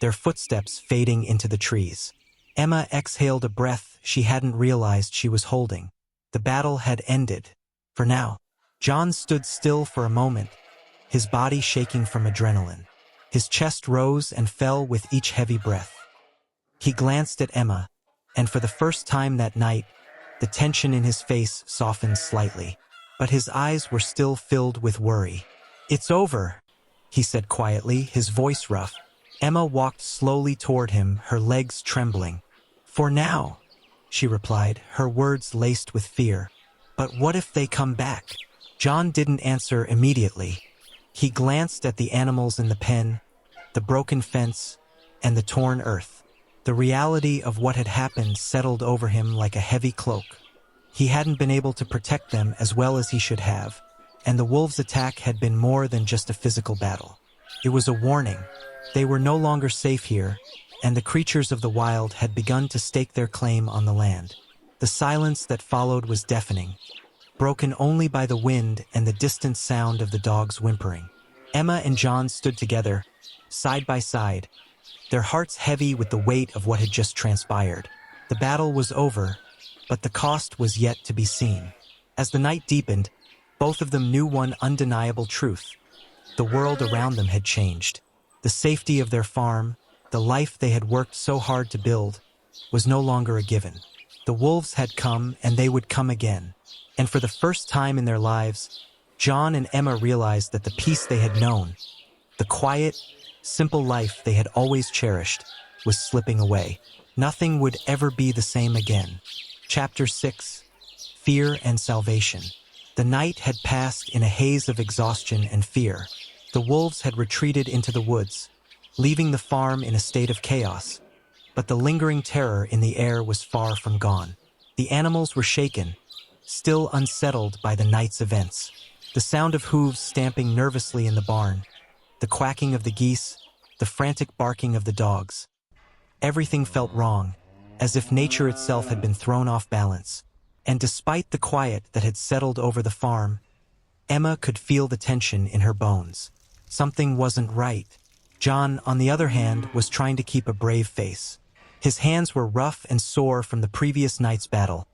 their footsteps fading into the trees. Emma exhaled a breath she hadn't realized she was holding. The battle had ended. For now. John stood still for a moment, his body shaking from adrenaline. His chest rose and fell with each heavy breath. He glanced at Emma, and for the first time that night, the tension in his face softened slightly, but his eyes were still filled with worry. "It's over," he said quietly, his voice rough. Emma walked slowly toward him, her legs trembling. "For now," she replied, her words laced with fear. "But what if they come back?" John didn't answer immediately. He glanced at the animals in the pen, the broken fence, and the torn earth. The reality of what had happened settled over him like a heavy cloak. He hadn't been able to protect them as well as he should have, and the wolves' attack had been more than just a physical battle. It was a warning. They were no longer safe here, and the creatures of the wild had begun to stake their claim on the land. The silence that followed was deafening, broken only by the wind and the distant sound of the dogs whimpering. Emma and John stood together, side by side, their hearts heavy with the weight of what had just transpired. The battle was over, but the cost was yet to be seen. As the night deepened, both of them knew one undeniable truth. The world around them had changed. The safety of their farm, the life they had worked so hard to build, was no longer a given. The wolves had come, and they would come again. And for the first time in their lives, John and Emma realized that the peace they had known, the quiet, simple life they had always cherished, was slipping away. Nothing would ever be the same again. Chapter 6. Fear and Salvation. The night had passed in a haze of exhaustion and fear. The wolves had retreated into the woods, leaving the farm in a state of chaos. But the lingering terror in the air was far from gone. The animals were shaken, still unsettled by the night's events. The sound of hooves stamping nervously in the barn, the quacking of the geese, the frantic barking of the dogs. Everything felt wrong, as if nature itself had been thrown off balance. And despite the quiet that had settled over the farm, Emma could feel the tension in her bones. Something wasn't right. John, on the other hand, was trying to keep a brave face. His hands were rough and sore from the previous night's battle,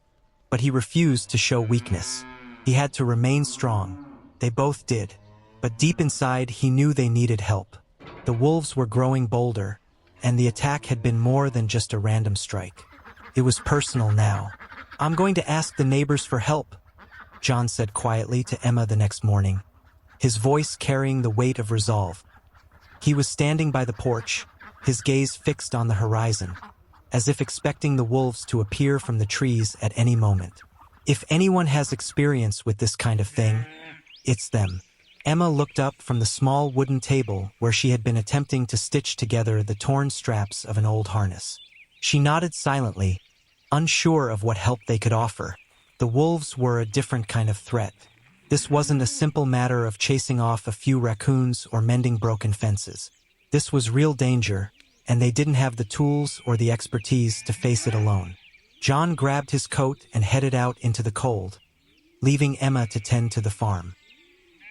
but he refused to show weakness. He had to remain strong. They both did. But deep inside, he knew they needed help. The wolves were growing bolder, and the attack had been more than just a random strike. It was personal now. "I'm going to ask the neighbors for help," John said quietly to Emma the next morning, his voice carrying the weight of resolve. He was standing by the porch, his gaze fixed on the horizon, as if expecting the wolves to appear from the trees at any moment. If anyone has experience with this kind of thing, it's them. Emma looked up from the small wooden table where she had been attempting to stitch together the torn straps of an old harness. She nodded silently, unsure of what help they could offer. The wolves were a different kind of threat. This wasn't a simple matter of chasing off a few raccoons or mending broken fences. This was real danger, and they didn't have the tools or the expertise to face it alone. John grabbed his coat and headed out into the cold, leaving Emma to tend to the farm.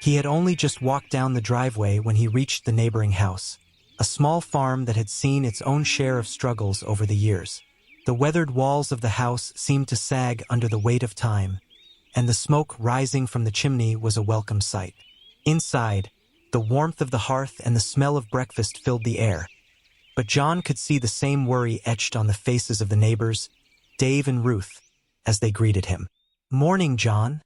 He had only just walked down the driveway when he reached the neighboring house, a small farm that had seen its own share of struggles over the years. The weathered walls of the house seemed to sag under the weight of time, and the smoke rising from the chimney was a welcome sight. Inside, the warmth of the hearth and the smell of breakfast filled the air, but John could see the same worry etched on the faces of the neighbors, Dave and Ruth, as they greeted him. "Morning, John,"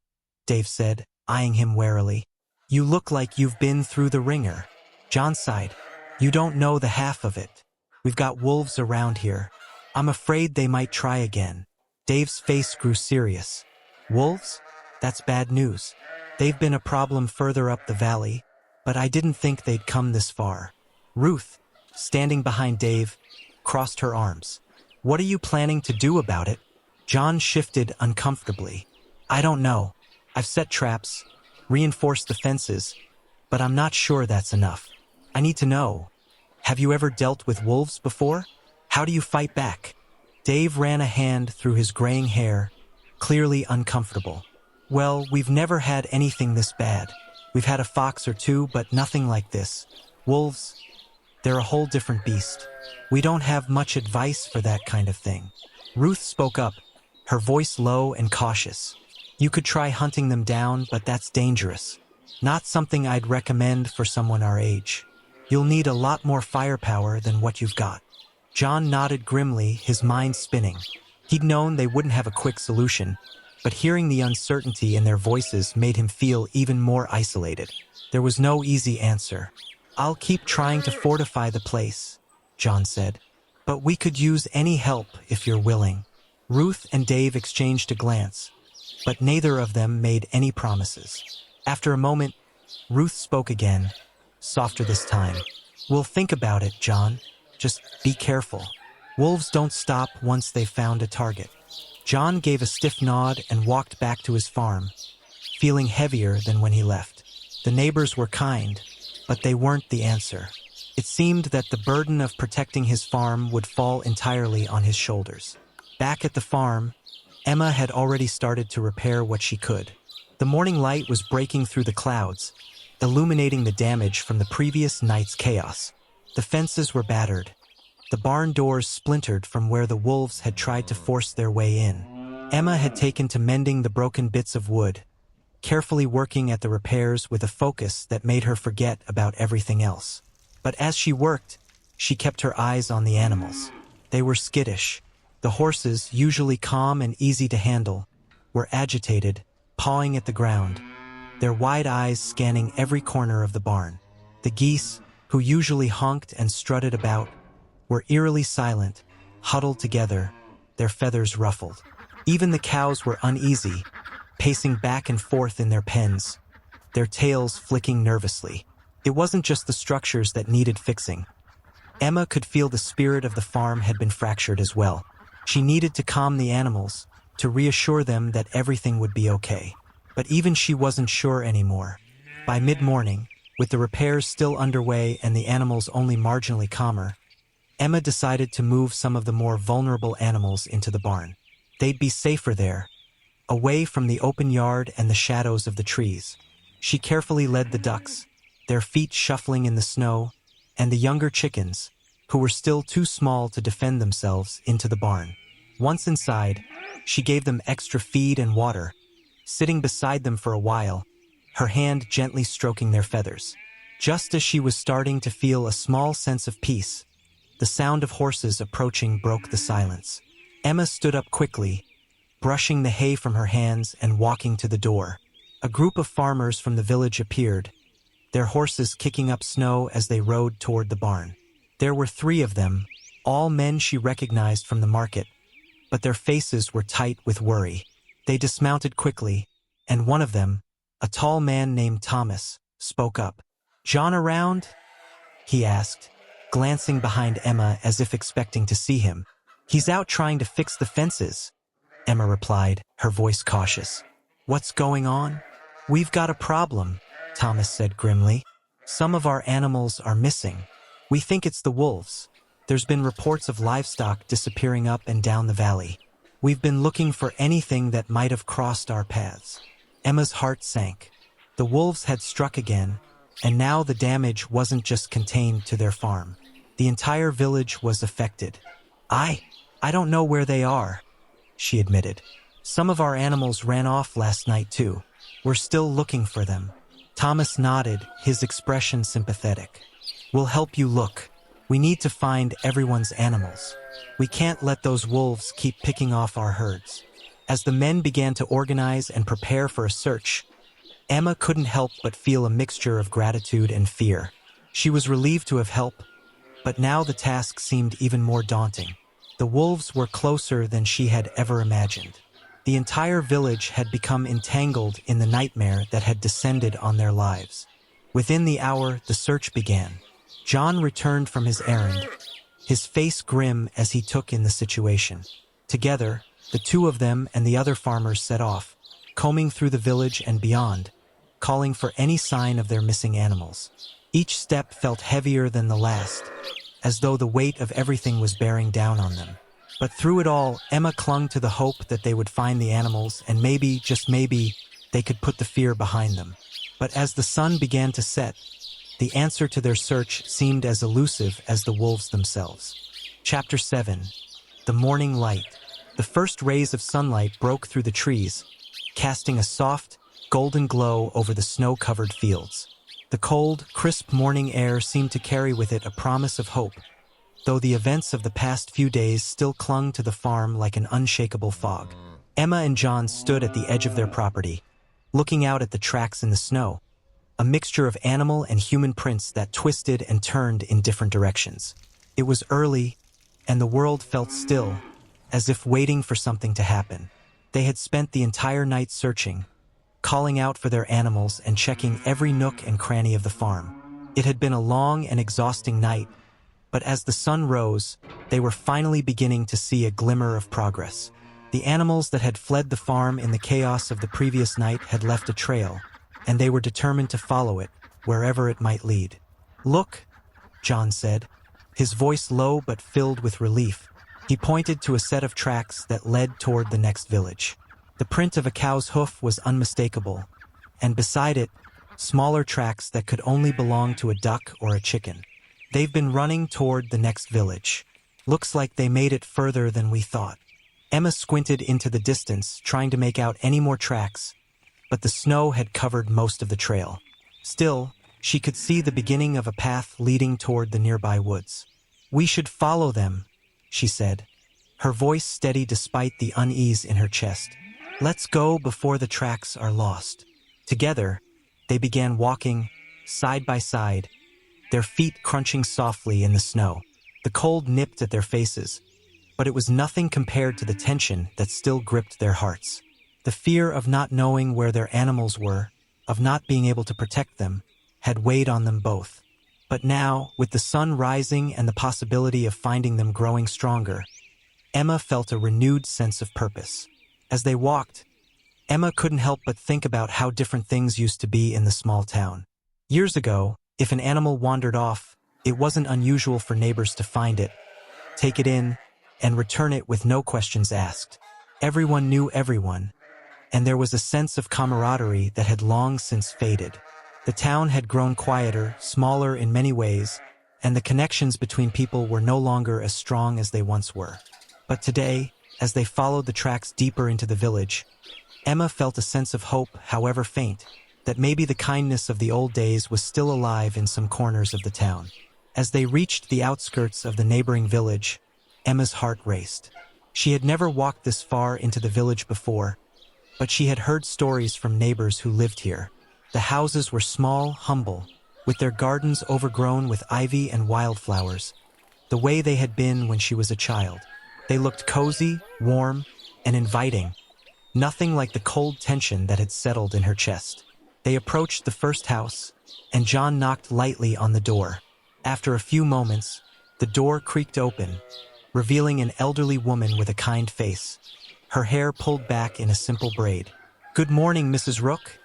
Dave said, eyeing him warily. "You look like you've been through the ringer." John sighed. "You don't know the half of it. We've got wolves around here. I'm afraid they might try again." Dave's face grew serious. "Wolves? That's bad news. They've been a problem further up the valley, but I didn't think they'd come this far." Ruth, standing behind Dave, crossed her arms. "What are you planning to do about it?" John shifted uncomfortably. "I don't know. I've set traps, reinforced the fences, but I'm not sure that's enough. I need to know. Have you ever dealt with wolves before? How do you fight back?" Dave ran a hand through his graying hair, clearly uncomfortable. "Well, we've never had anything this bad. We've had a fox or two, but nothing like this. Wolves, they're a whole different beast. We don't have much advice for that kind of thing." Ruth spoke up, her voice low and cautious. "You could try hunting them down, but that's dangerous. Not something I'd recommend for someone our age. You'll need a lot more firepower than what you've got." John nodded grimly, his mind spinning. He'd known they wouldn't have a quick solution, but hearing the uncertainty in their voices made him feel even more isolated. There was no easy answer. "I'll keep trying to fortify the place," John said. "But we could use any help if you're willing." Ruth and Dave exchanged a glance, but neither of them made any promises. After a moment, Ruth spoke again, softer this time. "We'll think about it, John. Just be careful. Wolves don't stop once they've found a target." John gave a stiff nod and walked back to his farm, feeling heavier than when he left. The neighbors were kind, but they weren't the answer. It seemed that the burden of protecting his farm would fall entirely on his shoulders. Back at the farm, Emma had already started to repair what she could. The morning light was breaking through the clouds, illuminating the damage from the previous night's chaos. The fences were battered, the barn doors splintered from where the wolves had tried to force their way in. Emma had taken to mending the broken bits of wood, carefully working at the repairs with a focus that made her forget about everything else. But as she worked, she kept her eyes on the animals. They were skittish. The horses, usually calm and easy to handle, were agitated, pawing at the ground, their wide eyes scanning every corner of the barn. The geese, who usually honked and strutted about, were eerily silent, huddled together, their feathers ruffled. Even the cows were uneasy, pacing back and forth in their pens, their tails flicking nervously. It wasn't just the structures that needed fixing. Emma could feel the spirit of the farm had been fractured as well. She needed to calm the animals, to reassure them that everything would be okay. But even she wasn't sure anymore. By mid-morning, with the repairs still underway and the animals only marginally calmer, Emma decided to move some of the more vulnerable animals into the barn. They'd be safer there, away from the open yard and the shadows of the trees. She carefully led the ducks, their feet shuffling in the snow, and the younger chickens, who were still too small to defend themselves, into the barn. Once inside, she gave them extra feed and water, sitting beside them for a while, her hand gently stroking their feathers. Just as she was starting to feel a small sense of peace, the sound of horses approaching broke the silence. Emma stood up quickly, brushing the hay from her hands and walking to the door. A group of farmers from the village appeared, their horses kicking up snow as they rode toward the barn. There were 3 of them, all men she recognized from the market, but their faces were tight with worry. They dismounted quickly, and one of them, a tall man named Thomas, spoke up. "John around?" he asked, glancing behind Emma as if expecting to see him. "He's out trying to fix the fences," Emma replied, her voice cautious. "What's going on?" "We've got a problem," Thomas said grimly. "Some of our animals are missing. We think it's the wolves. There's been reports of livestock disappearing up and down the valley. We've been looking for anything that might have crossed our paths." Emma's heart sank. The wolves had struck again, and now the damage wasn't just contained to their farm. The entire village was affected. I don't know where they are," she admitted. "Some of our animals ran off last night too. We're still looking for them." Thomas nodded, his expression sympathetic. "We'll help you look. We need to find everyone's animals. We can't let those wolves keep picking off our herds." As the men began to organize and prepare for a search, Emma couldn't help but feel a mixture of gratitude and fear. She was relieved to have helped, but now the task seemed even more daunting. The wolves were closer than she had ever imagined. The entire village had become entangled in the nightmare that had descended on their lives. Within the hour, the search began. John returned from his errand, his face grim as he took in the situation. Together, the 2 of them and the other farmers set off, combing through the village and beyond, calling for any sign of their missing animals. Each step felt heavier than the last, as though the weight of everything was bearing down on them. But through it all, Emma clung to the hope that they would find the animals and maybe, just maybe, they could put the fear behind them. But as the sun began to set, the answer to their search seemed as elusive as the wolves themselves. Chapter 7. The Morning Light. The first rays of sunlight broke through the trees, casting a soft, golden glow over the snow-covered fields. The cold, crisp morning air seemed to carry with it a promise of hope, though the events of the past few days still clung to the farm like an unshakable fog. Emma and John stood at the edge of their property, looking out at the tracks in the snow, a mixture of animal and human prints that twisted and turned in different directions. It was early, and the world felt still, as if waiting for something to happen. They had spent the entire night searching, calling out for their animals and checking every nook and cranny of the farm. It had been a long and exhausting night, but as the sun rose, they were finally beginning to see a glimmer of progress. The animals that had fled the farm in the chaos of the previous night had left a trail, and they were determined to follow it, wherever it might lead. "Look," John said, his voice low but filled with relief. He pointed to a set of tracks that led toward the next village. The print of a cow's hoof was unmistakable, and beside it, smaller tracks that could only belong to a duck or a chicken. "They've been running toward the next village. Looks like they made it further than we thought." Emma squinted into the distance, trying to make out any more tracks, but the snow had covered most of the trail. Still, she could see the beginning of a path leading toward the nearby woods. "We should follow them," she said, her voice steady despite the unease in her chest. "Let's go before the tracks are lost." Together, they began walking, side by side, their feet crunching softly in the snow. The cold nipped at their faces, but it was nothing compared to the tension that still gripped their hearts. The fear of not knowing where their animals were, of not being able to protect them, had weighed on them both. But now, with the sun rising and the possibility of finding them growing stronger, Emma felt a renewed sense of purpose. As they walked, Emma couldn't help but think about how different things used to be in the small town. Years ago, if an animal wandered off, it wasn't unusual for neighbors to find it, take it in, and return it with no questions asked. Everyone knew everyone, and there was a sense of camaraderie that had long since faded. The town had grown quieter, smaller in many ways, and the connections between people were no longer as strong as they once were. But today, as they followed the tracks deeper into the village, Emma felt a sense of hope, however faint, that maybe the kindness of the old days was still alive in some corners of the town. As they reached the outskirts of the neighboring village, Emma's heart raced. She had never walked this far into the village before, but she had heard stories from neighbors who lived here. The houses were small, humble, with their gardens overgrown with ivy and wildflowers, the way they had been when she was a child. They looked cozy, warm, and inviting, nothing like the cold tension that had settled in her chest. They approached the first house, and John knocked lightly on the door. After a few moments, the door creaked open, revealing an elderly woman with a kind face, her hair pulled back in a simple braid. "Good morning, Mrs. Rook,"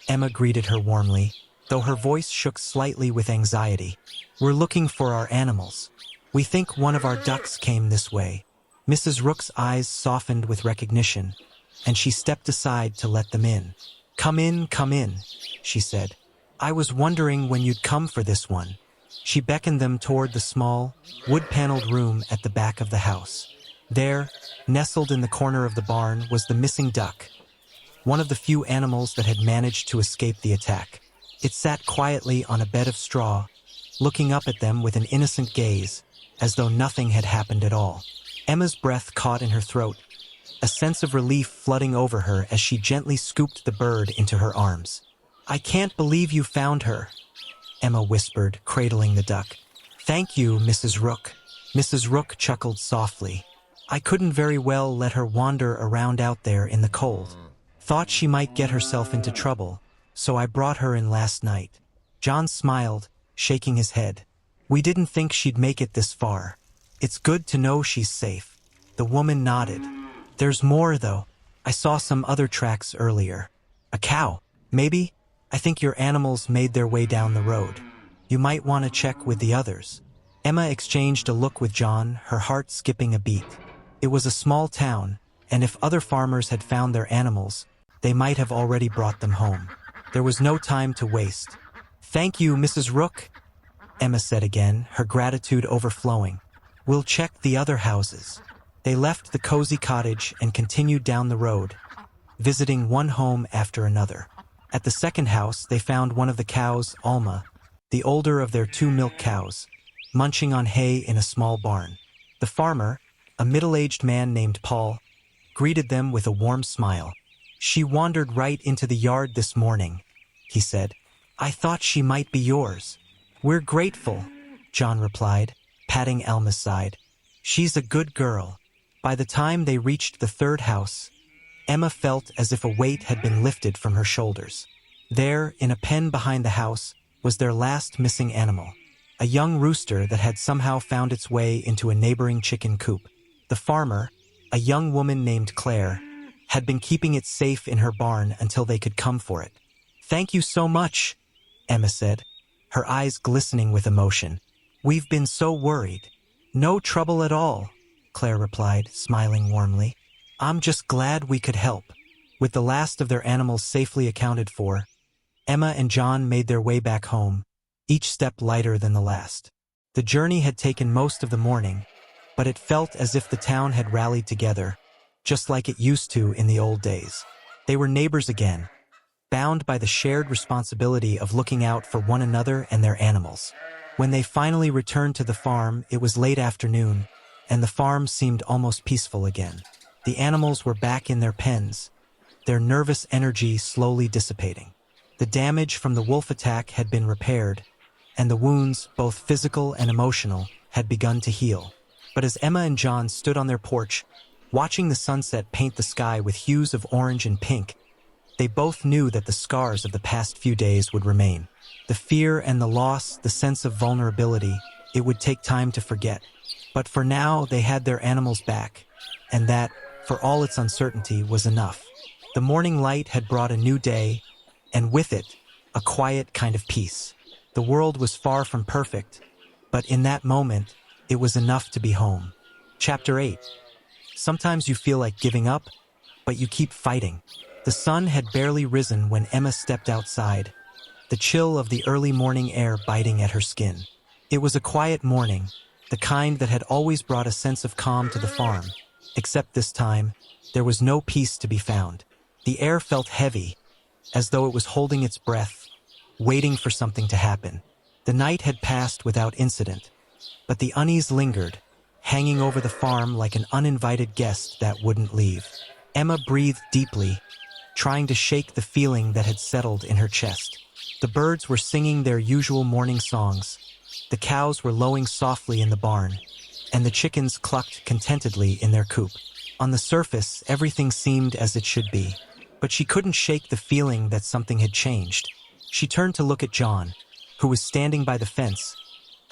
Emma greeted her warmly, though her voice shook slightly with anxiety. "We're looking for our animals. We think one of our ducks came this way." Mrs. Rook's eyes softened with recognition, and she stepped aside to let them in. Come in," she said. "I was wondering when you'd come for this one." She beckoned them toward the small, wood-paneled room at the back of the house. There, nestled in the corner of the barn, was the missing duck, one of the few animals that had managed to escape the attack. It sat quietly on a bed of straw, looking up at them with an innocent gaze, as though nothing had happened at all. Emma's breath caught in her throat, a sense of relief flooding over her as she gently scooped the bird into her arms. "I can't believe you found her," Emma whispered, cradling the duck. "Thank you, Mrs. Rook." Mrs. Rook chuckled softly. "I couldn't very well let her wander around out there in the cold. Thought she might get herself into trouble, so I brought her in last night." John smiled, shaking his head. "We didn't think she'd make it this far. It's good to know she's safe." The woman nodded. "There's more, though. I saw some other tracks earlier. A cow, maybe? I think your animals made their way down the road. You might want to check with the others." Emma exchanged a look with John, her heart skipping a beat. It was a small town, and if other farmers had found their animals, they might have already brought them home. There was no time to waste. "Thank you, Mrs. Rook," Emma said again, her gratitude overflowing. "We'll check the other houses." They left the cozy cottage and continued down the road, visiting one home after another. At the second house, they found one of the cows, Alma, the older of their two milk cows, munching on hay in a small barn. The farmer, a middle-aged man named Paul, greeted them with a warm smile. "She wandered right into the yard this morning," he said. "I thought she might be yours." "We're grateful," John replied, patting Alma's side. "She's a good girl." By the time they reached the third house, Emma felt as if a weight had been lifted from her shoulders. There, in a pen behind the house, was their last missing animal, a young rooster that had somehow found its way into a neighboring chicken coop. The farmer, a young woman named Claire, had been keeping it safe in her barn until they could come for it. "Thank you so much," Emma said, her eyes glistening with emotion. "We've been so worried." "No trouble at all," Claire replied, smiling warmly. "I'm just glad we could help." With the last of their animals safely accounted for, Emma and John made their way back home, each step lighter than the last. The journey had taken most of the morning, but it felt as if the town had rallied together, just like it used to in the old days. They were neighbors again, bound by the shared responsibility of looking out for one another and their animals. When they finally returned to the farm, it was late afternoon, and the farm seemed almost peaceful again. The animals were back in their pens, their nervous energy slowly dissipating. The damage from the wolf attack had been repaired, and the wounds, both physical and emotional, had begun to heal. But as Emma and John stood on their porch, watching the sunset paint the sky with hues of orange and pink, They both knew that the scars of the past few days would remain. The fear and the loss, the sense of vulnerability, it would take time to forget. But for now, they had their animals back, and that, for all its uncertainty, was enough. The morning light had brought a new day, and with it, a quiet kind of peace. The world was far from perfect, but in that moment, it was enough to be home. Chapter 8. Sometimes you feel like giving up, but you keep fighting. The sun had barely risen when Emma stepped outside, the chill of the early morning air biting at her skin. It was a quiet morning, the kind that had always brought a sense of calm to the farm, except this time, there was no peace to be found. The air felt heavy, as though it was holding its breath, waiting for something to happen. The night had passed without incident, but the unease lingered, hanging over the farm like an uninvited guest that wouldn't leave. Emma breathed deeply, trying to shake the feeling that had settled in her chest. The birds were singing their usual morning songs, the cows were lowing softly in the barn, and the chickens clucked contentedly in their coop. On the surface, everything seemed as it should be, but she couldn't shake the feeling that something had changed. She turned to look at John, who was standing by the fence,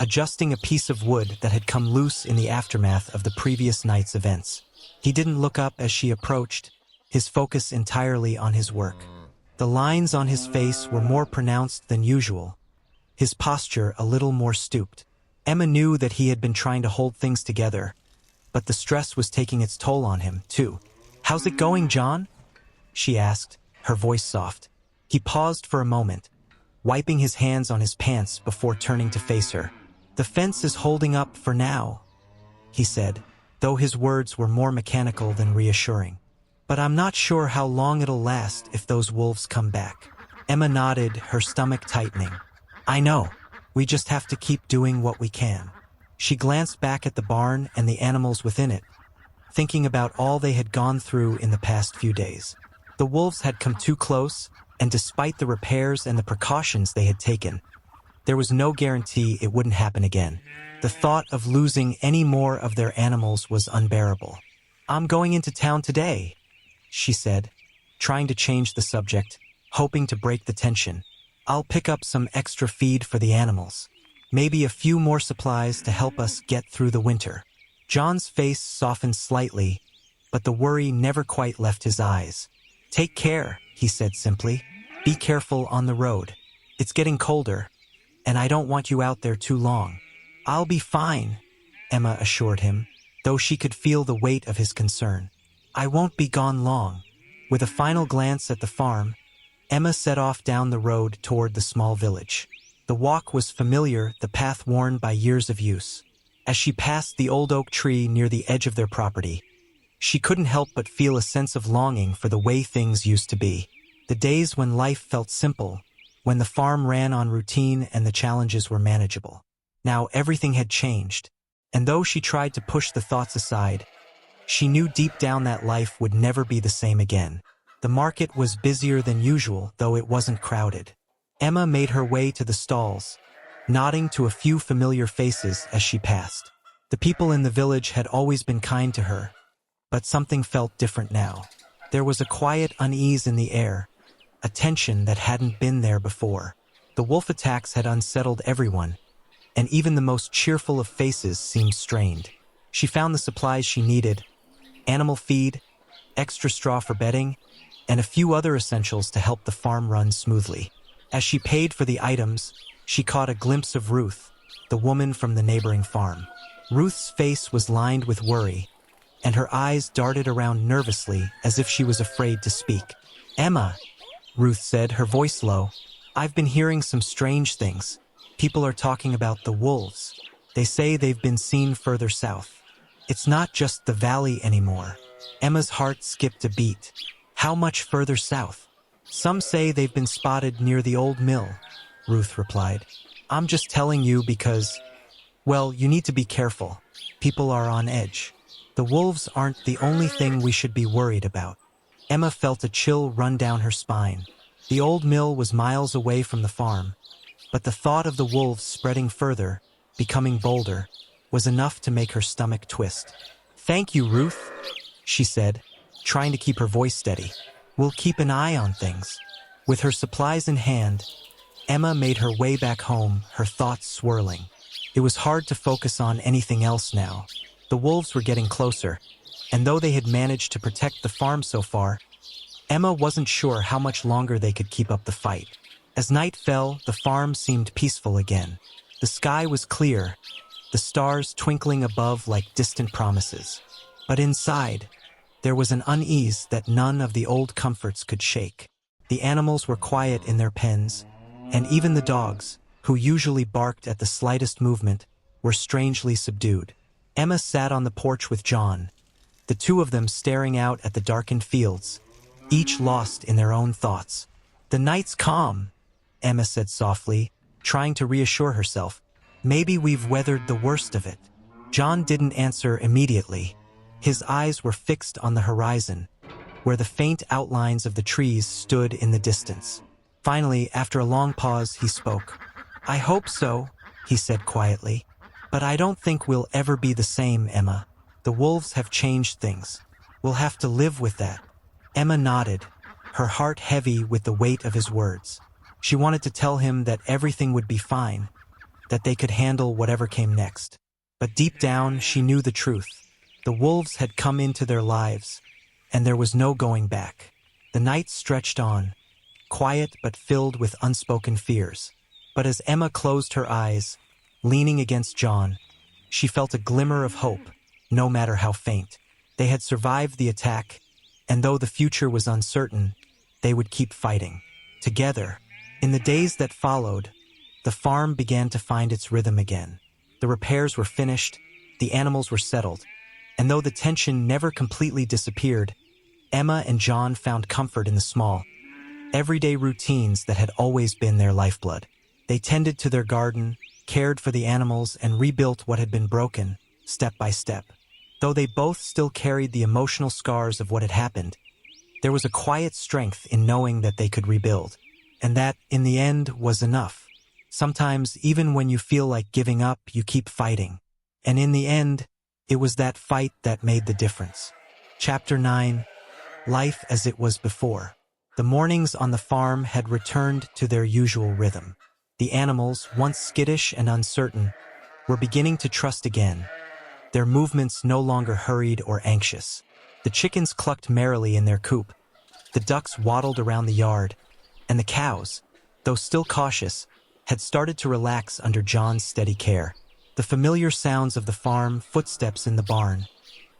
adjusting a piece of wood that had come loose in the aftermath of the previous night's events. He didn't look up as she approached, his focus entirely on his work. The lines on his face were more pronounced than usual, his posture a little more stooped. Emma knew that he had been trying to hold things together, but the stress was taking its toll on him, too. "How's it going, John?" she asked, her voice soft. He paused for a moment, wiping his hands on his pants before turning to face her. "The fence is holding up for now," he said, though his words were more mechanical than reassuring. "But I'm not sure how long it'll last if those wolves come back." Emma nodded, her stomach tightening. "I know. We just have to keep doing what we can." She glanced back at the barn and the animals within it, thinking about all they had gone through in the past few days. The wolves had come too close, and despite the repairs and the precautions they had taken, there was no guarantee it wouldn't happen again. The thought of losing any more of their animals was unbearable. "I'm going into town today," she said, trying to change the subject, hoping to break the tension. "I'll pick up some extra feed for the animals. Maybe a few more supplies to help us get through the winter." John's face softened slightly, but the worry never quite left his eyes. "Take care," he said simply. "Be careful on the road. It's getting colder, and I don't want you out there too long." "I'll be fine," Emma assured him, though she could feel the weight of his concern. "I won't be gone long." With a final glance at the farm, Emma set off down the road toward the small village. The walk was familiar, the path worn by years of use. As she passed the old oak tree near the edge of their property, she couldn't help but feel a sense of longing for the way things used to be. The days when life felt simple, when the farm ran on routine and the challenges were manageable. Now everything had changed, and though she tried to push the thoughts aside, she knew deep down that life would never be the same again. The market was busier than usual, though it wasn't crowded. Emma made her way to the stalls, nodding to a few familiar faces as she passed. The people in the village had always been kind to her, but something felt different now. There was a quiet unease in the air, a tension that hadn't been there before. The wolf attacks had unsettled everyone, and even the most cheerful of faces seemed strained. She found the supplies she needed: animal feed, extra straw for bedding, and a few other essentials to help the farm run smoothly. As she paid for the items, she caught a glimpse of Ruth, the woman from the neighboring farm. Ruth's face was lined with worry, and her eyes darted around nervously as if she was afraid to speak. "Emma," Ruth said, her voice low, "I've been hearing some strange things. People are talking about the wolves. They say they've been seen further south. It's not just the valley anymore." Emma's heart skipped a beat. "How much further south?" "Some say they've been spotted near the old mill," Ruth replied. "I'm just telling you because, well, you need to be careful. People are on edge. The wolves aren't the only thing we should be worried about." Emma felt a chill run down her spine. The old mill was miles away from the farm, but the thought of the wolves spreading further, becoming bolder, was enough to make her stomach twist. "Thank you, Ruth," she said, trying to keep her voice steady. We'll keep an eye on things." With her supplies in hand, Emma made her way back home, her thoughts swirling. It was hard to focus on anything else now. The wolves were getting closer, and though they had managed to protect the farm so far, Emma wasn't sure how much longer they could keep up the fight. As night fell, the farm seemed peaceful again. The sky was clear, the stars twinkling above like distant promises. But inside, there was an unease that none of the old comforts could shake. The animals were quiet in their pens, and even the dogs, who usually barked at the slightest movement, were strangely subdued. Emma sat on the porch with John, the two of them staring out at the darkened fields, each lost in their own thoughts. "The night's calm," Emma said softly, trying to reassure herself. "Maybe we've weathered the worst of it." John didn't answer immediately. His eyes were fixed on the horizon, where the faint outlines of the trees stood in the distance. Finally, after a long pause, he spoke. "I hope so," he said quietly. "But I don't think we'll ever be the same, Emma. The wolves have changed things. We'll have to live with that." Emma nodded, her heart heavy with the weight of his words. She wanted to tell him that everything would be fine, that they could handle whatever came next. But deep down, she knew the truth. The wolves had come into their lives, and there was no going back. The night stretched on, quiet but filled with unspoken fears. But as Emma closed her eyes, leaning against John, she felt a glimmer of hope, no matter how faint. They had survived the attack, and though the future was uncertain, they would keep fighting. Together, in the days that followed, the farm began to find its rhythm again. The repairs were finished, the animals were settled, and though the tension never completely disappeared, Emma and John found comfort in the small, everyday routines that had always been their lifeblood. They tended to their garden, cared for the animals, and rebuilt what had been broken, step by step. Though they both still carried the emotional scars of what had happened, there was a quiet strength in knowing that they could rebuild, and that, in the end, was enough. Sometimes, even when you feel like giving up, you keep fighting. And in the end, it was that fight that made the difference. Chapter 9. Life as it was before. The mornings on the farm had returned to their usual rhythm. The animals, once skittish and uncertain, were beginning to trust again, their movements no longer hurried or anxious. The chickens clucked merrily in their coop, the ducks waddled around the yard, and the cows, though still cautious, had started to relax under John's steady care. The familiar sounds of the farm, footsteps in the barn,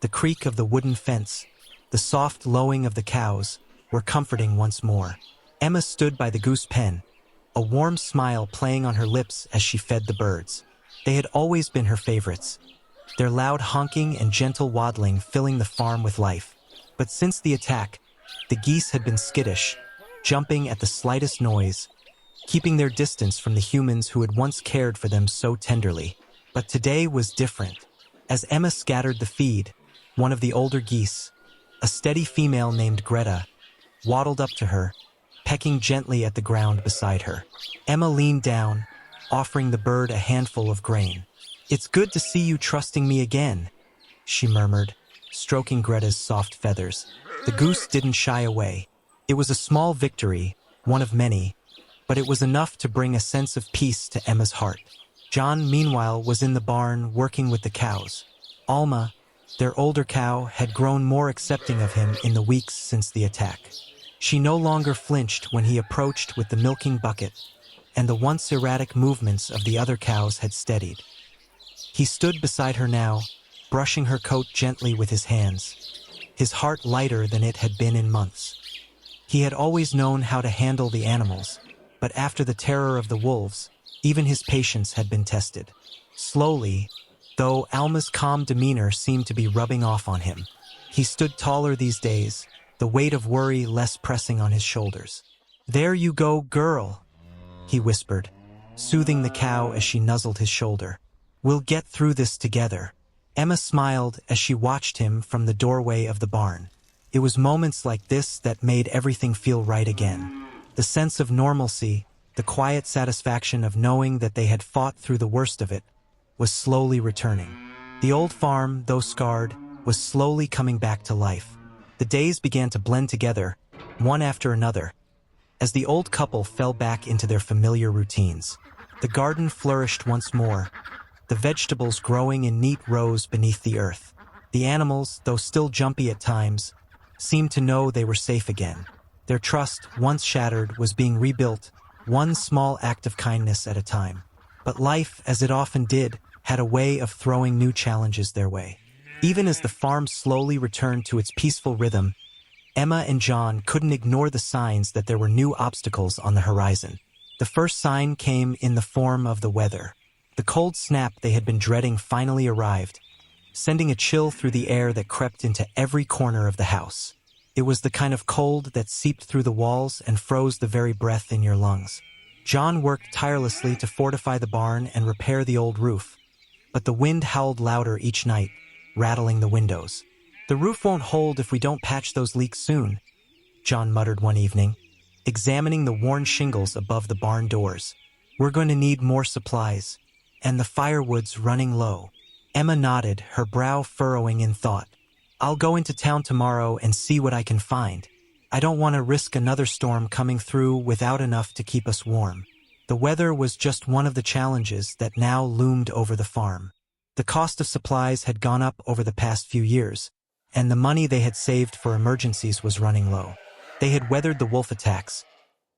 the creak of the wooden fence, the soft lowing of the cows, were comforting once more. Emma stood by the goose pen, a warm smile playing on her lips as she fed the birds. They had always been her favorites, their loud honking and gentle waddling filling the farm with life. But since the attack, the geese had been skittish, jumping at the slightest noise, keeping their distance from the humans who had once cared for them so tenderly. But today was different. As Emma scattered the feed, one of the older geese, a steady female named Greta, waddled up to her, pecking gently at the ground beside her. Emma leaned down, offering the bird a handful of grain. "It's good to see you trusting me again," she murmured, stroking Greta's soft feathers. The goose didn't shy away. It was a small victory, one of many, but it was enough to bring a sense of peace to Emma's heart. John, meanwhile, was in the barn working with the cows. Alma, their older cow, had grown more accepting of him in the weeks since the attack. She no longer flinched when he approached with the milking bucket, and the once erratic movements of the other cows had steadied. He stood beside her now, brushing her coat gently with his hands, his heart lighter than it had been in months. He had always known how to handle the animals, but after the terror of the wolves, even his patience had been tested. Slowly, though, Alma's calm demeanor seemed to be rubbing off on him. He stood taller these days, the weight of worry less pressing on his shoulders. "There you go, girl," he whispered, soothing the cow as she nuzzled his shoulder. "We'll get through this together." Emma smiled as she watched him from the doorway of the barn. It was moments like this that made everything feel right again. The sense of normalcy, the quiet satisfaction of knowing that they had fought through the worst of it, was slowly returning. The old farm, though scarred, was slowly coming back to life. The days began to blend together, one after another, as the old couple fell back into their familiar routines. The garden flourished once more, the vegetables growing in neat rows beneath the earth. The animals, though still jumpy at times, seemed to know they were safe again. Their trust, once shattered, was being rebuilt, one small act of kindness at a time. But life, as it often did, had a way of throwing new challenges their way. Even as the farm slowly returned to its peaceful rhythm, Emma and John couldn't ignore the signs that there were new obstacles on the horizon. The first sign came in the form of the weather. The cold snap they had been dreading finally arrived, sending a chill through the air that crept into every corner of the house. It was the kind of cold that seeped through the walls and froze the very breath in your lungs. John worked tirelessly to fortify the barn and repair the old roof, but the wind howled louder each night, rattling the windows. "The roof won't hold if we don't patch those leaks soon," John muttered one evening, examining the worn shingles above the barn doors. "We're going to need more supplies, and the firewood's running low." Emma nodded, her brow furrowing in thought. "I'll go into town tomorrow and see what I can find. I don't want to risk another storm coming through without enough to keep us warm." The weather was just one of the challenges that now loomed over the farm. The cost of supplies had gone up over the past few years, and the money they had saved for emergencies was running low. They had weathered the wolf attacks,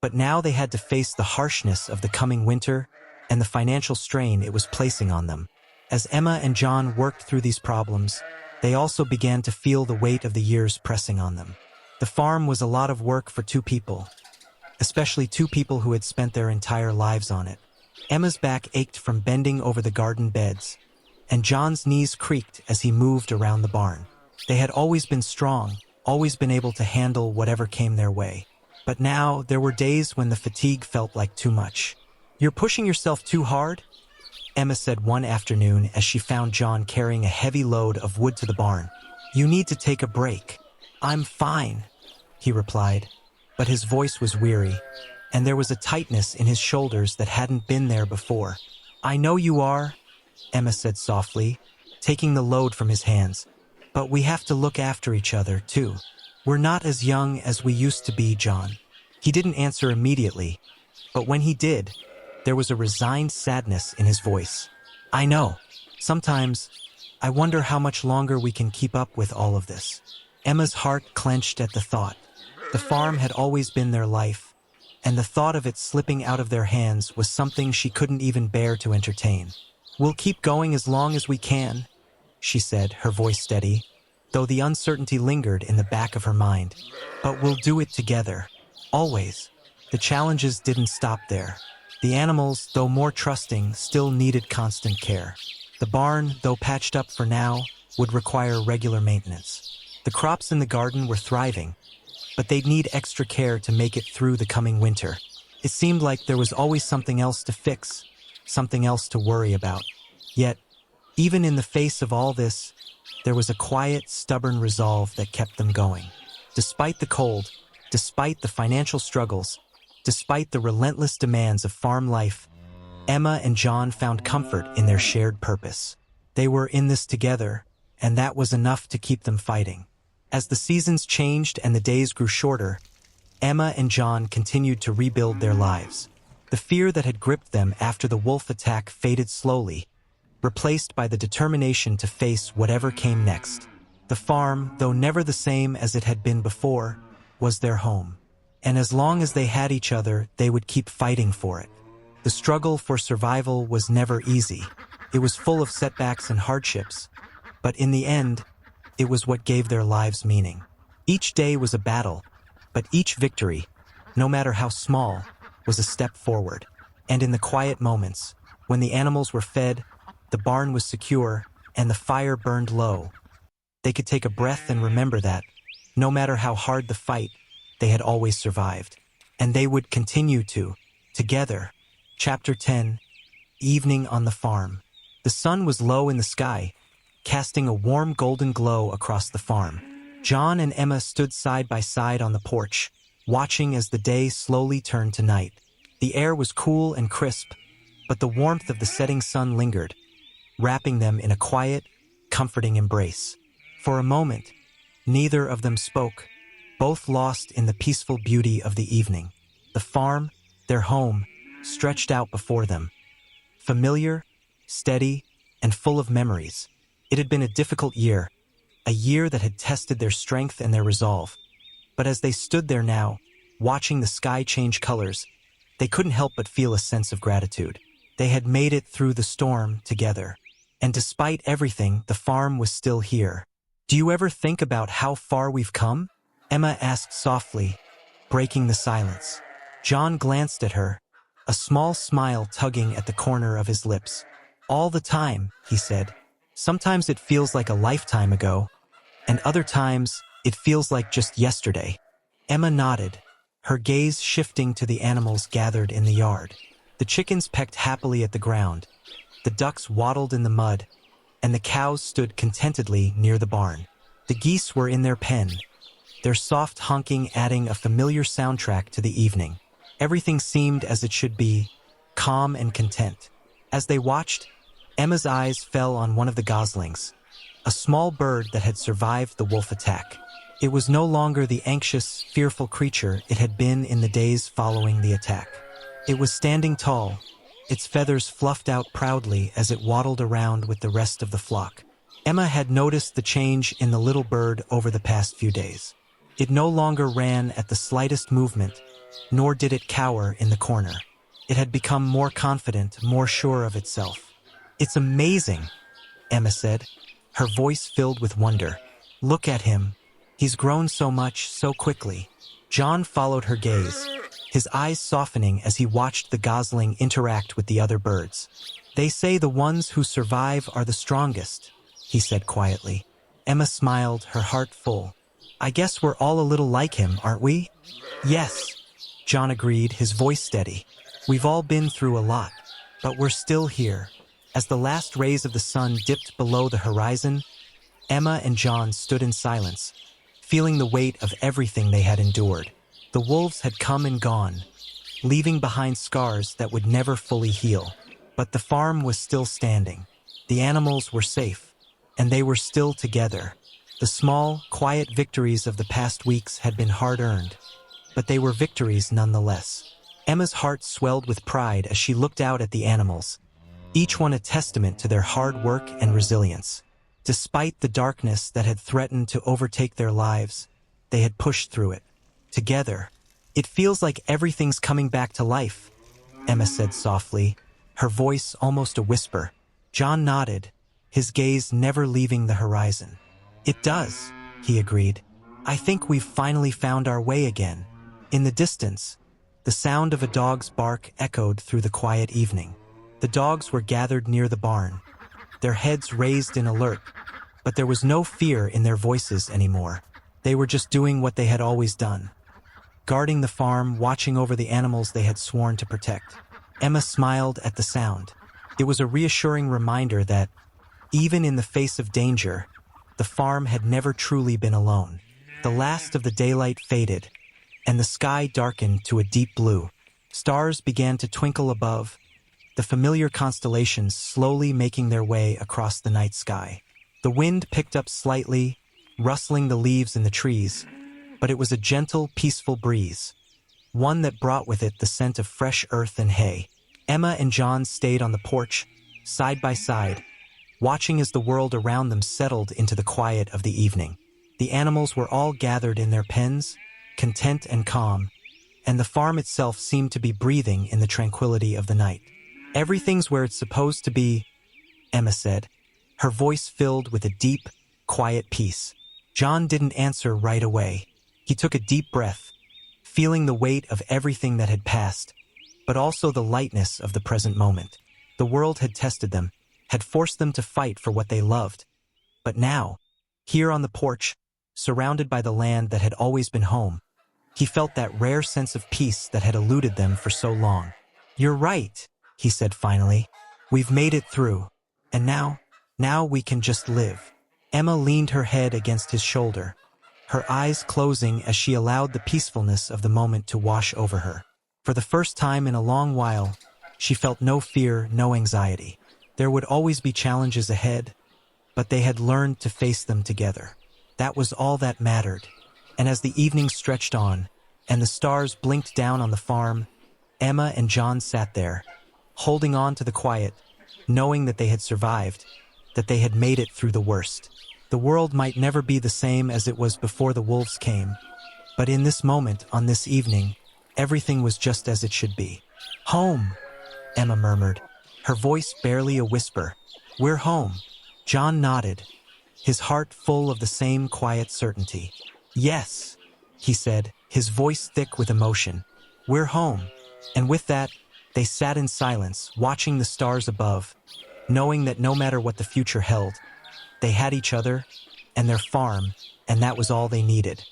but now they had to face the harshness of the coming winter and the financial strain it was placing on them. As Emma and John worked through these problems, they also began to feel the weight of the years pressing on them. The farm was a lot of work for two people, especially two people who had spent their entire lives on it. Emma's back ached from bending over the garden beds, and John's knees creaked as he moved around the barn. They had always been strong, always been able to handle whatever came their way. But now, there were days when the fatigue felt like too much. "You're pushing yourself too hard?" Emma said one afternoon as she found John carrying a heavy load of wood to the barn. "You need to take a break." "I'm fine," he replied, but his voice was weary, and there was a tightness in his shoulders that hadn't been there before. "I know you are," Emma said softly, taking the load from his hands. "But we have to look after each other, too. We're not as young as we used to be, John." He didn't answer immediately, but when he did, there was a resigned sadness in his voice. "I know. Sometimes, I wonder how much longer we can keep up with all of this." Emma's heart clenched at the thought. The farm had always been their life, and the thought of it slipping out of their hands was something she couldn't even bear to entertain. "We'll keep going as long as we can," she said, her voice steady, though the uncertainty lingered in the back of her mind. "But we'll do it together. Always." The challenges didn't stop there. The animals, though more trusting, still needed constant care. The barn, though patched up for now, would require regular maintenance. The crops in the garden were thriving, but they'd need extra care to make it through the coming winter. It seemed like there was always something else to fix, something else to worry about. Yet, even in the face of all this, there was a quiet, stubborn resolve that kept them going. Despite the cold, despite the financial struggles, despite the relentless demands of farm life, Emma and John found comfort in their shared purpose. They were in this together, and that was enough to keep them fighting. As the seasons changed and the days grew shorter, Emma and John continued to rebuild their lives. The fear that had gripped them after the wolf attack faded slowly, replaced by the determination to face whatever came next. The farm, though never the same as it had been before, was their home. And as long as they had each other, they would keep fighting for it. The struggle for survival was never easy. It was full of setbacks and hardships, but in the end, it was what gave their lives meaning. Each day was a battle, but each victory, no matter how small, was a step forward. And in the quiet moments, when the animals were fed, the barn was secure, and the fire burned low, they could take a breath and remember that, no matter how hard the fight, they had always survived. And they would continue to, together. Chapter 10, Evening on the Farm. The sun was low in the sky, casting a warm golden glow across the farm. John and Emma stood side by side on the porch, watching as the day slowly turned to night. The air was cool and crisp, but the warmth of the setting sun lingered, wrapping them in a quiet, comforting embrace. For a moment, neither of them spoke, both lost in the peaceful beauty of the evening. The farm, their home, stretched out before them. Familiar, steady, and full of memories. It had been a difficult year, a year that had tested their strength and their resolve. But as they stood there now, watching the sky change colors, they couldn't help but feel a sense of gratitude. They had made it through the storm together. And despite everything, the farm was still here. "Do you ever think about how far we've come?" Emma asked softly, breaking the silence. John glanced at her, a small smile tugging at the corner of his lips. "All the time," he said. "Sometimes it feels like a lifetime ago, and other times it feels like just yesterday." Emma nodded, her gaze shifting to the animals gathered in the yard. The chickens pecked happily at the ground, the ducks waddled in the mud, and the cows stood contentedly near the barn. The geese were in their pen, their soft honking adding a familiar soundtrack to the evening. Everything seemed as it should be, calm and content. As they watched, Emma's eyes fell on one of the goslings, a small bird that had survived the wolf attack. It was no longer the anxious, fearful creature it had been in the days following the attack. It was standing tall, its feathers fluffed out proudly as it waddled around with the rest of the flock. Emma had noticed the change in the little bird over the past few days. It no longer ran at the slightest movement, nor did it cower in the corner. It had become more confident, more sure of itself. "It's amazing," Emma said, her voice filled with wonder. "Look at him. He's grown so much, so quickly." John followed her gaze, his eyes softening as he watched the gosling interact with the other birds. "They say the ones who survive are the strongest," he said quietly. Emma smiled, her heart full. "I guess we're all a little like him, aren't we?" "Yes," John agreed, his voice steady. "We've all been through a lot, but we're still here." As the last rays of the sun dipped below the horizon, Emma and John stood in silence, feeling the weight of everything they had endured. The wolves had come and gone, leaving behind scars that would never fully heal. But the farm was still standing. The animals were safe, and they were still together. The small, quiet victories of the past weeks had been hard-earned, but they were victories nonetheless. Emma's heart swelled with pride as she looked out at the animals, each one a testament to their hard work and resilience. Despite the darkness that had threatened to overtake their lives, they had pushed through it. Together, "It feels like everything's coming back to life," Emma said softly, her voice almost a whisper. John nodded, his gaze never leaving the horizon. "It does," he agreed. "I think we've finally found our way again." In the distance, the sound of a dog's bark echoed through the quiet evening. The dogs were gathered near the barn, their heads raised in alert, but there was no fear in their voices anymore. They were just doing what they had always done, guarding the farm, watching over the animals they had sworn to protect. Emma smiled at the sound. It was a reassuring reminder that, even in the face of danger, the farm had never truly been alone. The last of the daylight faded, and the sky darkened to a deep blue. Stars began to twinkle above, the familiar constellations slowly making their way across the night sky. The wind picked up slightly, rustling the leaves in the trees, but it was a gentle, peaceful breeze, one that brought with it the scent of fresh earth and hay. Emma and John stayed on the porch, side by side, watching as the world around them settled into the quiet of the evening. The animals were all gathered in their pens, content and calm, and the farm itself seemed to be breathing in the tranquility of the night. "Everything's where it's supposed to be," Emma said, her voice filled with a deep, quiet peace. John didn't answer right away. He took a deep breath, feeling the weight of everything that had passed, but also the lightness of the present moment. The world had tested them, had forced them to fight for what they loved. But now, here on the porch, surrounded by the land that had always been home, he felt that rare sense of peace that had eluded them for so long. "You're right," he said finally. "We've made it through. And now we can just live." Emma leaned her head against his shoulder, her eyes closing as she allowed the peacefulness of the moment to wash over her. For the first time in a long while, she felt no fear, no anxiety. There would always be challenges ahead, but they had learned to face them together. That was all that mattered. And as the evening stretched on, and the stars blinked down on the farm, Emma and John sat there, holding on to the quiet, knowing that they had survived, that they had made it through the worst. The world might never be the same as it was before the wolves came, but in this moment, on this evening, everything was just as it should be. "Home," Emma murmured, her voice barely a whisper. "We're home." John nodded, his heart full of the same quiet certainty. "Yes," he said, his voice thick with emotion. "We're home." And with that, they sat in silence, watching the stars above, knowing that no matter what the future held, they had each other and their farm, and that was all they needed.